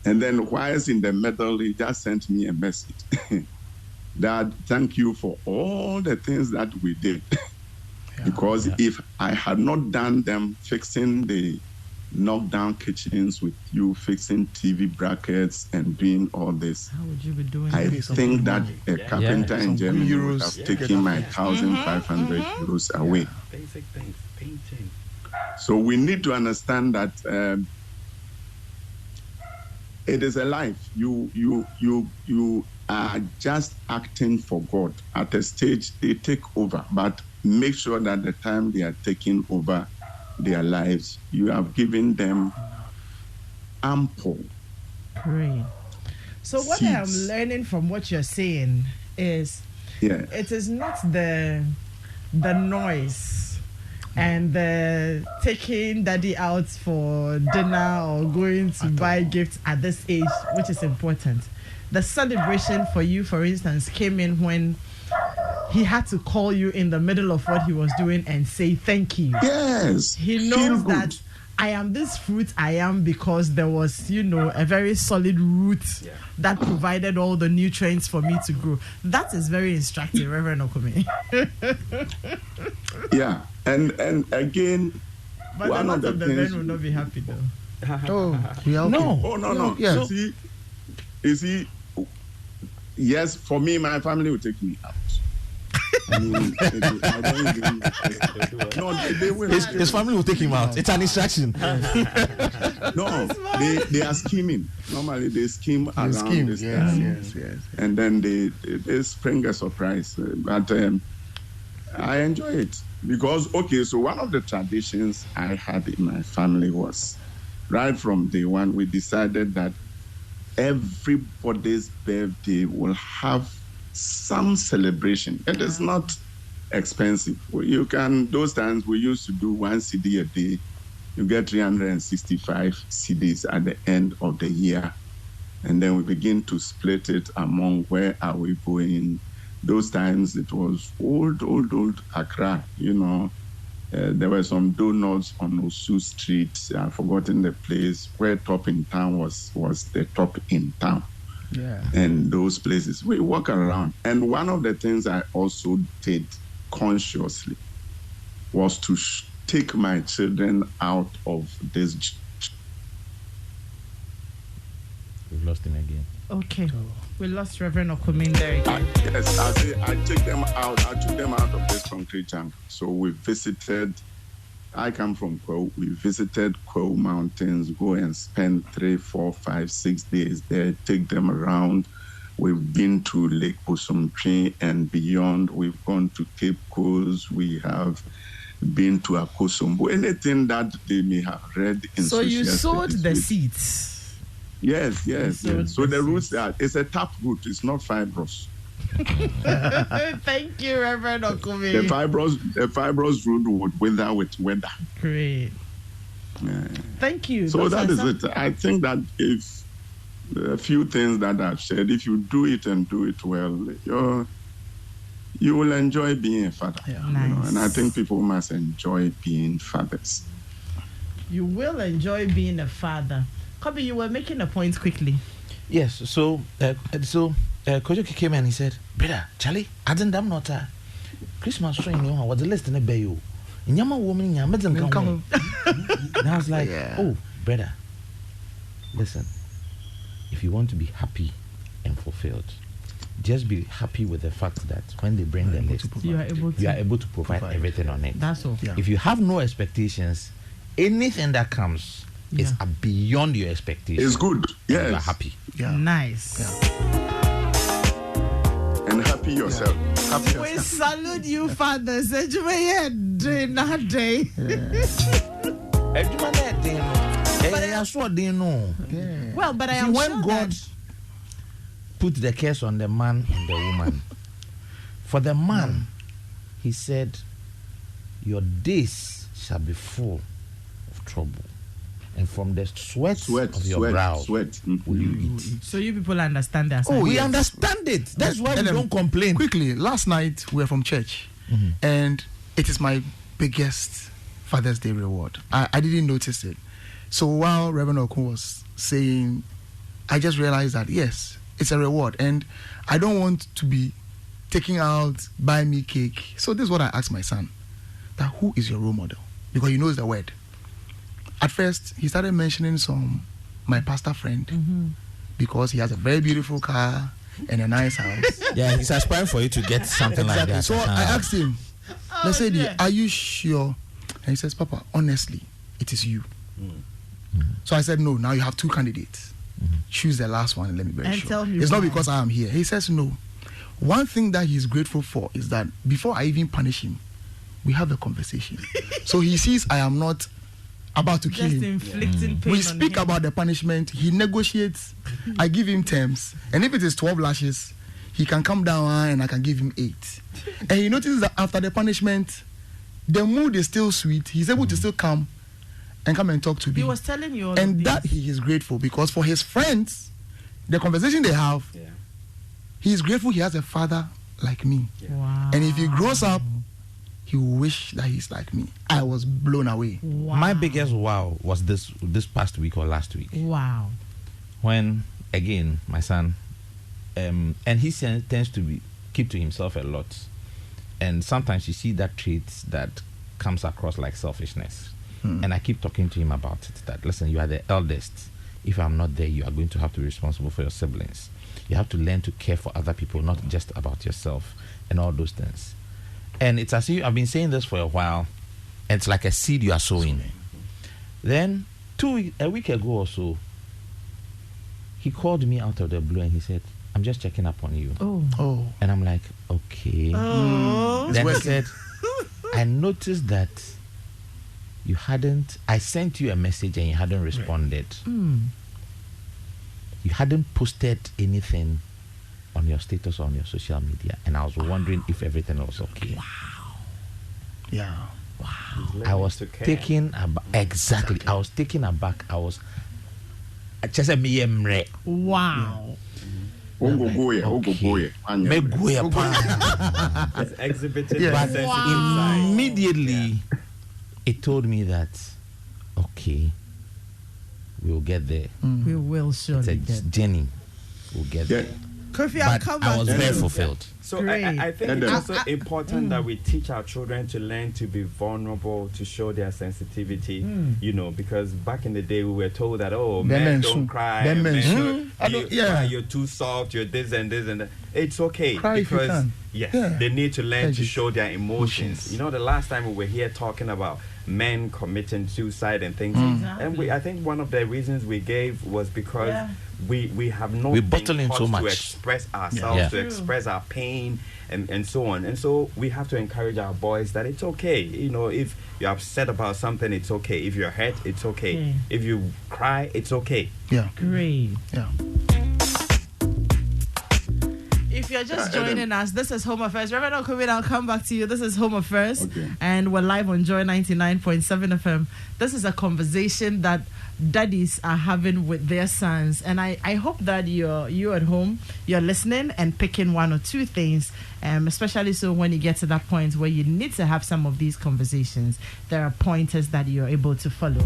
And then whilst in the middle, he just sent me a message. Dad, thank you for all the things that we did. Because if I had not done them, fixing the knockdown kitchens with you, fixing TV brackets and doing all this, how would you be doing? I think that a carpenter in Germany would have taken my 1,500 euros away. Basic things, painting. So we need to understand that it is a life. You are just acting for God. At a stage, they take over, but make sure that the time they are taking over their lives, you have given them ample. Great. So what seeds. I am learning from what you're saying is, it is not the noise and the taking daddy out for dinner or going to buy gifts at this age, which is important. The celebration for you, for instance, came in when he had to call you in the middle of what he was doing and say thank you. Yes. He knows that I am this fruit I am because there was, a very solid root that provided all the nutrients for me to grow. That is very instructive, Reverend Okumi. Yeah. And again, but one of the men will not be happy though. No. Yeah. You see, yes, for me, my family will take me out. I don't even. His family will take him out. It's an instruction. No, they are scheming. Normally, they scheme around this time. Yes. And then they spring a surprise. But I enjoy it because, so one of the traditions I had in my family was, right from day one, we decided that everybody's birthday will have some celebration. It is not expensive. Those times we used to do 1 CD a day. You get 365 CDs at the end of the year. And then we begin to split it among where are we going. Those times it was old Accra, there were some donuts on Osu Street. I've forgotten the place where Top in Town was the Top in Town. Yeah. And those places, we walk around. And one of the things I also did consciously was to take my children out of this. We've lost him again. Okay. We lost Reverend Okumi there again. I took them out of this concrete jungle. So we visited. I come from Kwao. We visited Kwao Mountains, go and spend 3, 4, 5, 6 days there, take them around. We've been to Lake Bosomtwe and beyond. We've gone to Cape Coast. We have been to Akosombo. Anything that they may have read in So you sowed the seeds. Yes. So the roots it's a tap root. It's not fibrous. Thank you, Reverend Okumi. The fibrous root would wither with weather. Great. Thank you. So that is it. I think that if a few things that I've said, if you do it and do it well, you will enjoy being a father. Yeah. Nice. And I think people must enjoy being fathers. You will enjoy being a father. Kobe, you were making a point quickly. Yes, so Kojoki came and he said, brother, Charlie, I didn't damn not Christmas tree, what's the list in a bay? Nyama woman, Yamadan. And I was like, oh, brother, listen, if you want to be happy and fulfilled, just be happy with the fact that when they bring the list, you are able to provide everything on it. That's all. Yeah. If you have no expectations, anything that comes is beyond your expectations. It's good. Yes. You are happy. Yeah. Nice. Yeah. And happy yourself. Yeah. Happy We yourself. salute you, fathers. Well, but I am when sure God put the curse on the man and the woman, for the man, he said, your days shall be full of trouble, and from the sweat of your brow will you eat. So you people understand that. Oh, We yes. understand it. That's why we And, don't complain. Quickly, last night we were from church, and it is my biggest Father's Day reward. I didn't notice it. So while Reverend Okun was saying, I just realized that, yes, it's a reward. And I don't want to be taking out, buy me cake. So this is what I asked my son, that who is your role model? Because he knows the word. At first, he started mentioning my pastor friend, because he has a very beautiful car and a nice house. Yeah, he's aspiring for you to get something like that. So I asked him, let's say, are you sure? And he says, Papa, honestly, it is you. So I said, no, now you have two candidates. Choose the last one and let me be very And sure. tell me It's not why. because I am here. He says, no. One thing that he's grateful for is that before I even punish him, we have a conversation. So he sees I am not about to kill Just him. inflicting pain. We on speak him. about the punishment. He negotiates. I give him terms. And if it is 12 lashes, he can come down and I can give him 8. And he notices that after the punishment, the mood is still sweet. He's able to still come and talk to me. He was telling you all And of that this. he is grateful, because for his friends, the conversation they have, he is grateful he has a father like me. Wow. And if he grows up, he will wish that he's like me. I was blown away. Wow. My biggest wow was this past week or last week, Wow. when again my son, and he tends to keep to himself a lot, and sometimes you see that trait that comes across like selfishness. And I keep talking to him about it, that listen, you are the eldest. If I'm not there, you are going to have to be responsible for your siblings. You have to learn to care for other people, not just about yourself, and all those things. And it's as if I've been saying this for a while. And it's like a seed you are sowing. Then a week ago or so, he called me out of the blue and he said, I'm just checking up on you. Oh. And I'm like, okay. Oh. Then he said, I noticed that I sent you a message and you hadn't responded. You hadn't posted anything on your status or on your social media. And I was wondering if everything was okay. Yeah. I was taken aback. Exactly. I was taken aback. I just said, Wow. It's exhibited Yeah. by But sensitive side. immediately it told me that, okay, we'll get there. We will It's surely a get. journey. We'll get there. Kofi, I'll But come I back was to very you. fulfilled. So Great. I think And it's then- also important that we teach our children to learn to be vulnerable, to show their sensitivity, because back in the day we were told that, men don't cry, Them men men don't- I don't- you yeah. cry, you're too soft, you're this and this and that. It's okay, Cry if you because can. yes, Yeah. they need to learn to Edgy. show their emotions. Emotions. The last time we were here talking about men committing suicide and things, and I think one of the reasons we gave was because we have not We been bottle in taught so to much. express ourselves, Yeah. to express our pain and so on. And so we have to encourage our boys that it's okay. If you're upset about something, it's okay. If you're hurt, it's okay. If you cry, it's okay. Yeah. Great. Yeah. If you're just joining us, this is Home Affairs. Reverend Okowin, I'll come back to you. This is Home Affairs, Okay. and we're live on Joy 99.7 FM. This is a conversation that daddies are having with their sons. And I hope that you at home, you're listening and picking one or two things, especially so when you get to that point where you need to have some of these conversations. There are pointers that you're able to follow.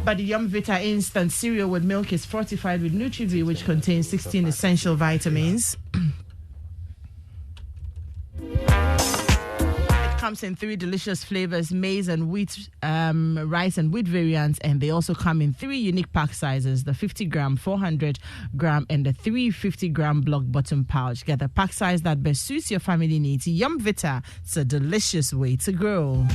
But the Yum Vita instant cereal with milk is fortified with Nutri-V, which contains 16 essential vitamins. It comes in 3 delicious flavors: maize and wheat, rice and wheat variants, and they also come in 3 unique pack sizes: the 50 gram, 400 gram, and the 350 gram block bottom pouch. Get the pack size that best suits your family needs. Yum Vita, it's a delicious way to grow.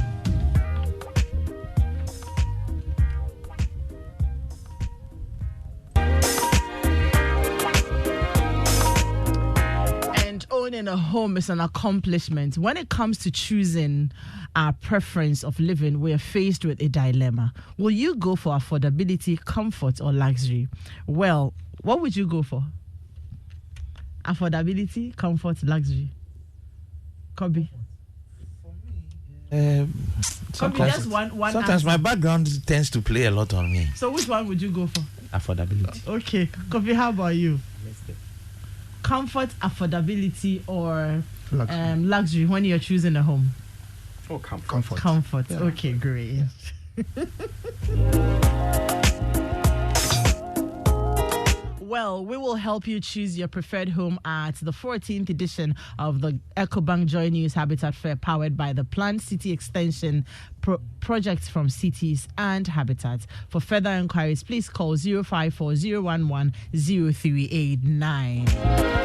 Owning a home is an accomplishment. When it comes to choosing our preference of living, we are faced with a dilemma. Will you go for affordability, comfort, or luxury? Well, what would you go for? Affordability, comfort, luxury? Kobe? Sometimes my background tends to play a lot on me. So which one would you go for? Affordability. Okay. Kobe, how about you? Comfort, affordability, or luxury when you're choosing a home? Oh, comfort. Comfort. Yeah. Okay, great. Well, we will help you choose your preferred home at the 14th edition of the EcoBank Joy News Habitat Fair, powered by the Planned City Extension projects from Cities and Habitats. For further inquiries, please call 054-011-0389.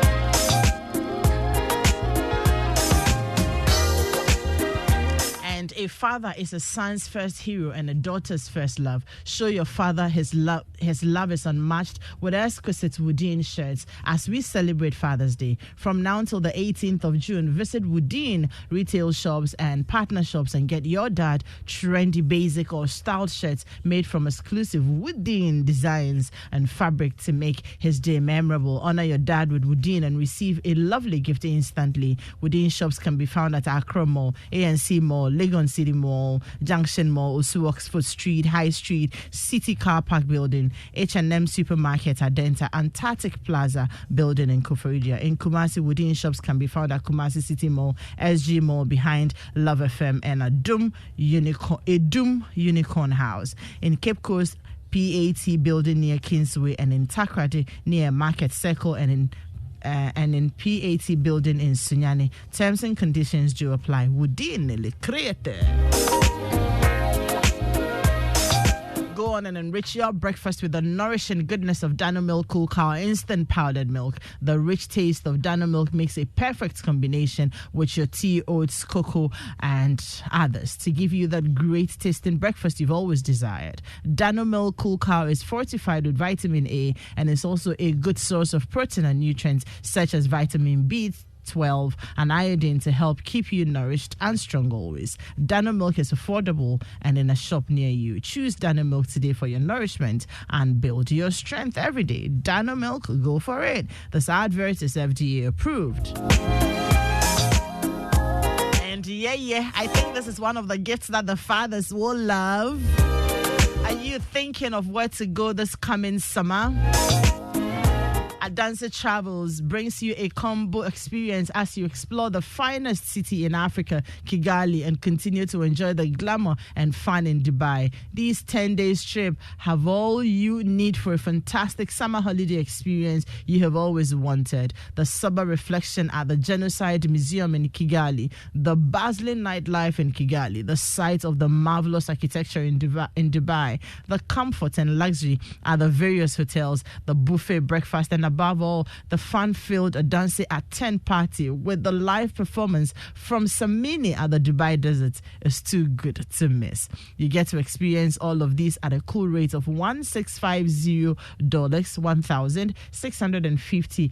And a father is a son's first hero and a daughter's first love. Show your father his love is unmatched with exquisite Woodin shirts as we celebrate Father's Day. From now until the 18th of June, visit Woodin retail shops and partner shops and get your dad trendy, basic, or styled shirts made from exclusive Woodin designs and fabric to make his day memorable. Honor your dad with Woodin and receive a lovely gift instantly. Woodin shops can be found at Accra Mall, ANC Mall, Legon City Mall, Junction Mall, Osu Oxford Street, High Street, City Car Park Building, H&M Supermarket, Adenta, Antarctic Plaza Building in Koforidua. In Kumasi, Woodin shops can be found at Kumasi City Mall, SG Mall behind Love FM, and Edum Unicorn House. In Cape Coast, PAT Building near Kingsway, and in Takrady near Market Circle, and in PAT Building in Sunyani. Terms and conditions do apply. Woodin le creator. Go on and enrich your breakfast with the nourishing goodness of Dano Milk Cool Cow Instant Powdered Milk. The rich taste of Dano Milk makes a perfect combination with your tea, oats, cocoa, and others to give you that great tasting breakfast you've always desired. Dano Milk Cool Cow is fortified with vitamin A and is also a good source of protein and nutrients such as vitamin B12 and iodine to help keep you nourished and strong always. Dano Milk is affordable and in a shop near you. Choose Dano Milk today for your nourishment and build your strength every day. Dano Milk, go for it. This advert is FDA approved. And I think this is one of the gifts that the fathers will love. Are you thinking of where to go this coming summer? Adanse Travels brings you a combo experience as you explore the finest city in Africa, Kigali, and continue to enjoy the glamour and fun in Dubai. These 10-day trip have all you need for a fantastic summer holiday experience you have always wanted. The sober reflection at the Genocide Museum in Kigali, the bustling nightlife in Kigali, the sight of the marvelous architecture in Dubai, the comfort and luxury at the various hotels, the buffet breakfast, and above all, the fun-filled Adanse at 10 party with the live performance from Samini at the Dubai desert is too good to miss. You get to experience all of these at a cool rate of $1,650, $1,650,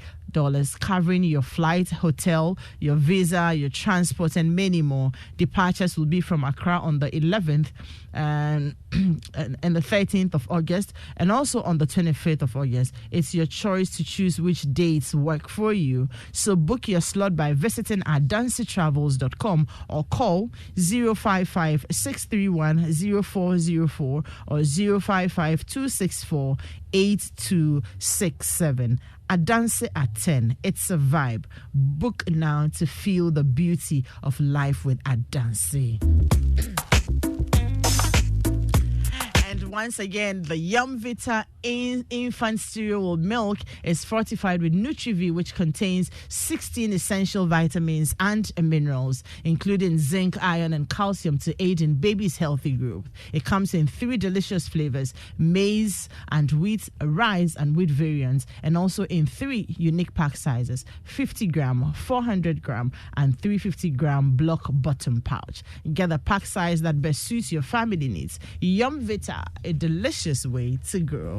covering your flight, hotel, your visa, your transport, and many more. Departures will be from Accra on the 11th and the 13th of August, and also on the 25th of August. It's your choice to choose which dates work for you. So book your slot by visiting adansitravels.com or call 055 631 0404 or 055 264 8267. Adanse at 10. It's a vibe. Book now to feel the beauty of life with Adanse. Once again, the Yumvita infant cereal milk is fortified with Nutriv, which contains 16 essential vitamins and minerals, including zinc, iron, and calcium to aid in baby's healthy growth. It comes in 3 delicious flavors: maize and wheat, rice and wheat variants, and also in 3 unique pack sizes: 50 gram, 400 gram, and 350 gram block bottom pouch. Get the pack size that best suits your family needs. Yumvita, a delicious way to grow.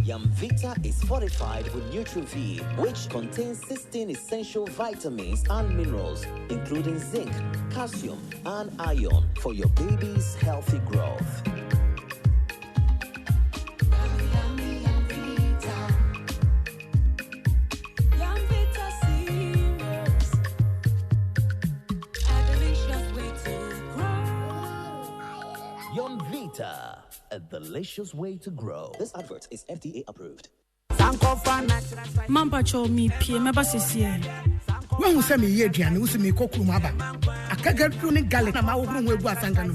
Yumvita is fortified with Nutriv, which contains 16 essential vitamins and minerals, including zinc, calcium, and iron for your baby's healthy growth. Yumvita, a delicious way to grow. This advert is FDA approved. Mampacho mi pie meba sisi. When we say me ye diane, we say me koku maba. Akaga truni garlic na ma wo hu egu asanga no.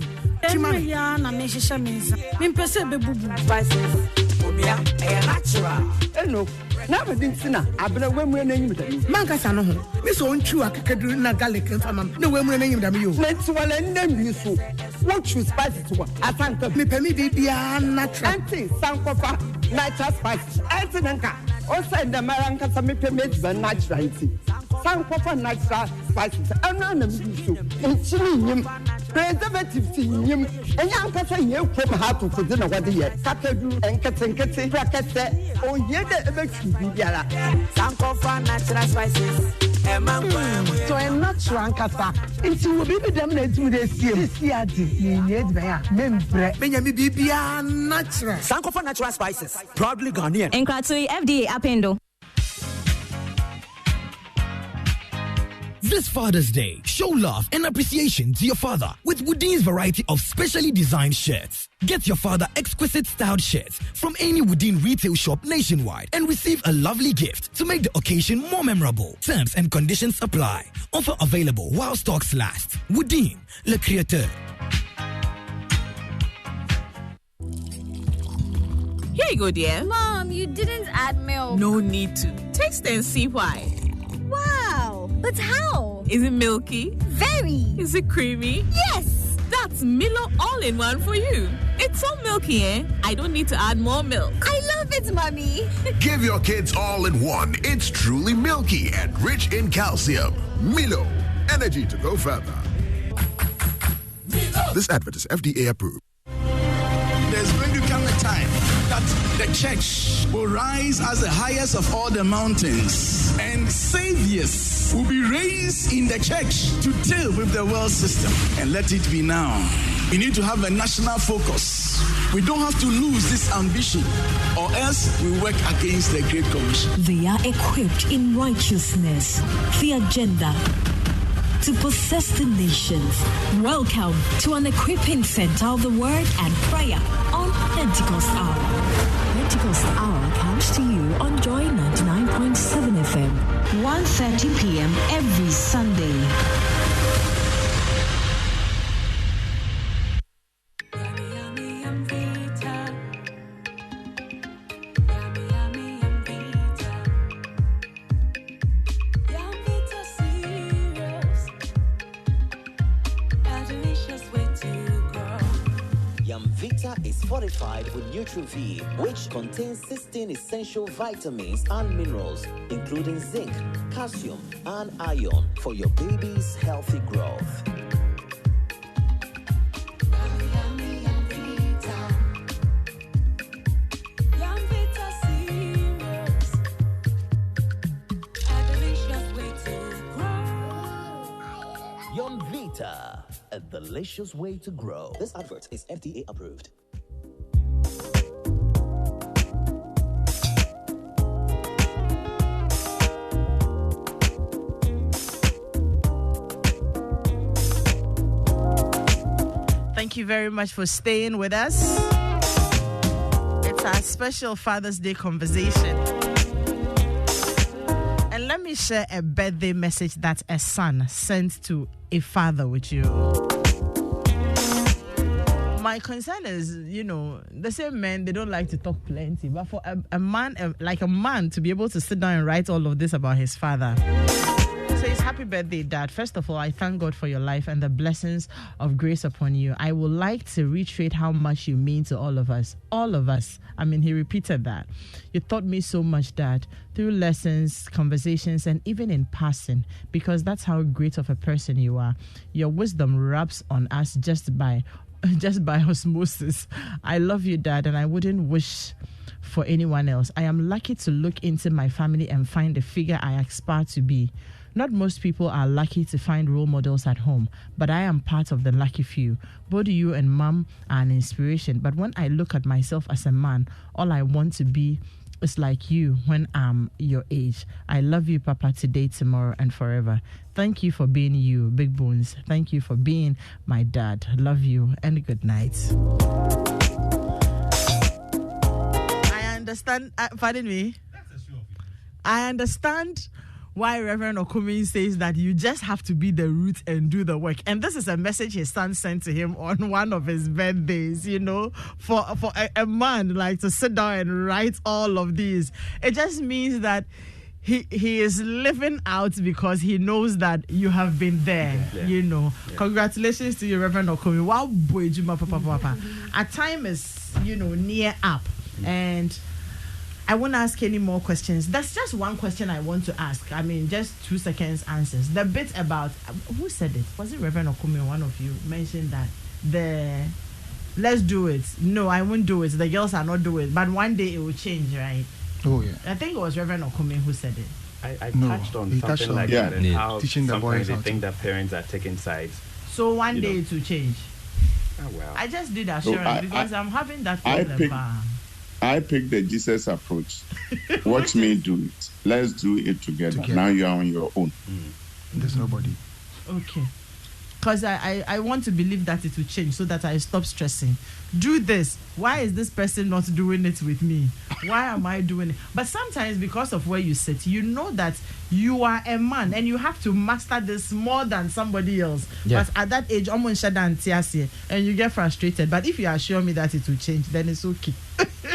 Tima ya na me hihye me nsa. Me mpese be bubu. Spices. Omia e natural. Eno. Na be dintina abena wemure na nyim da. Mankasa no ho. Me so ntwu akakaduru na garlic nfa mam. Na wemure na nyim da me yo. Na tiwala ndam bi so. What choose spices to asanga. Me pemi bibia natural. Anti sankofa natural spices. Anti nanka. O say the maranka sa me pemi natural anti. Sankofa natural spices. Ana na me so. Nchini nyim. Preservatives nyim. Enya nkasa ye kwem ha to fodi na wade ye. Kakadu enketenkete prakete. O ye de ebe bibiara. Sankofa natural spices. So I'm not sure Ankasa. If you will be them to the sea, Bibia natural. Sankofa natural spices, proudly Ghanaian. Enkratui FDA Appendo. This Father's Day, show love and appreciation to your father with Woodin's variety of specially designed shirts. Get your father exquisite styled shirts from any Woodin retail shop nationwide and receive a lovely gift to make the occasion more memorable. Terms and conditions apply. Offer available while stocks last. Woodin, le créateur. Here you go, dear. Mom, you didn't add milk. No need to. Taste and see why. Wow, but how? Is it milky? Very. Is it creamy? Yes. That's Milo all-in-one for you. It's so milky, eh? I don't need to add more milk. I love it, Mommy. Give your kids all-in-one. It's truly milky and rich in calcium. Milo, energy to go further. Milo. This advert is FDA approved. There's going to come a time that the church will rise as the highest of all the mountains, and saviors will be raised in the church to deal with the world system. And let it be now. We need to have a national focus. We don't have to lose this ambition, or else we work against the Great Commission. They are equipped in righteousness, the agenda to possess the nations. Welcome to an equipping center of the word and prayer on Pentecost Hour. Pentecost Hour comes to you on Joy 99.7 FM, 1:30 p.m. every Sunday. fortified with Nutri-V, which contains 16 essential vitamins and minerals, including zinc, calcium, and iron for your baby's healthy growth. Vita, a delicious way to grow. This advert is FDA approved. Thank you very much for staying with us. It's our special Father's Day conversation. And let me share a birthday message that a son sent to a father with you. My concern is, the same men, they don't like to talk plenty. But for a man, like a man, to be able to sit down and write all of this about his father. So it's happy birthday, Dad. First of all, I thank God for your life and the blessings of grace upon you. I would like to reiterate how much you mean to all of us. All of us. I mean, he repeated that. You taught me so much, Dad, through lessons, conversations, and even in passing, because that's how great of a person you are. Your wisdom rubs on us just by osmosis. I love you, Dad, and I wouldn't wish for anyone else. I am lucky to look into my family and find the figure I aspire to be. Not most people are lucky to find role models at home, but I am part of the lucky few. Both you and Mom are an inspiration, but when I look at myself as a man, all I want to be is like you when I'm your age. I love you, Papa, today, tomorrow, and forever. Thank you for being you, Big Bones. Thank you for being my dad. Love you, and good night. I understand, pardon me. I understand why Reverend Okumi says that you just have to be the root and do the work. And this is a message his son sent to him on one of his birthdays, for a man like to sit down and write all of these. It just means that he is living out because he knows that you have been there, Yeah. Congratulations to you, Reverend Okumi. Wow, boy, Juma, papa. Our time is, near up. And I won't ask any more questions. That's just one question I want to ask. I mean, just 2 seconds answers. The bit about, who said it? Was it Reverend Okumi, one of you, mentioned that let's do it. No, I won't do it. The girls are not doing it. But one day it will change, right? Oh, yeah. I think it was Reverend Okumi who said it. I touched on something like that and how teaching the boys they think that parents are taking sides. So one day it will change. Oh, well. I just did assurance because I'm having that problem. I picked the Jesus approach. Watch me do it. Let's do it together. Now you are on your own. There's nobody. Okay. Because I want to believe that it will change so that I stop stressing. Do this. Why is this person not doing it with me? Why am I doing it? But sometimes because of where you sit, you know that you are a man and you have to master this more than somebody else. Yeah. But at that age, and you get frustrated. But if you assure me that it will change, then it's okay.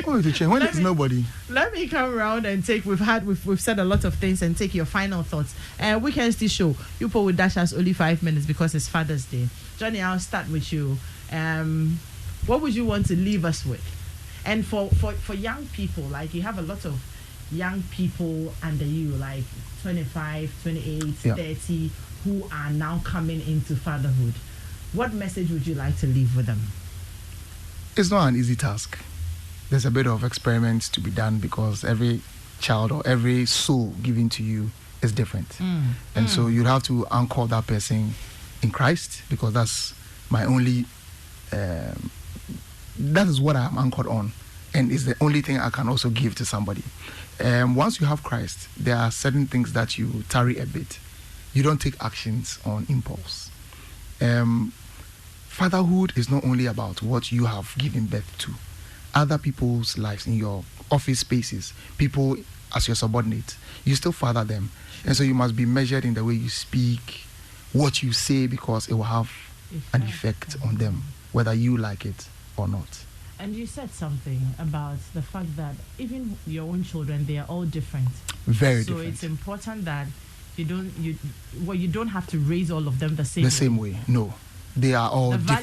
Oh, it will change. When it's nobody. Let me come around and we've said a lot of things and take your final thoughts. Weekend still show. You will dash us only 5 minutes because it's Father's Day. Johnny, I'll start with you. What would you want to leave us with? And for young people, like you have a lot of young people under you, like 25, 28, 30, who are now coming into fatherhood. What message would you like to leave with them? It's not an easy task. There's a bit of experiments to be done because every child or every soul given to you is different. And so you'd have to anchor that person in Christ because that's my only... that is what I'm anchored on, and it's the only thing I can also give to somebody. Once you have Christ, there are certain things that you tarry a bit. You don't take actions on impulse. Fatherhood is not only about what you have given birth to, other people's lives in your office spaces, people as your subordinates, you still father them. And so you must be measured in the way you speak, what you say, because it will have an effect on them, whether you like it or not. And you said something about the fact that even your own children, they are all different. Very different. So it's important that you don't have to raise all of them the same way. No, they are all different.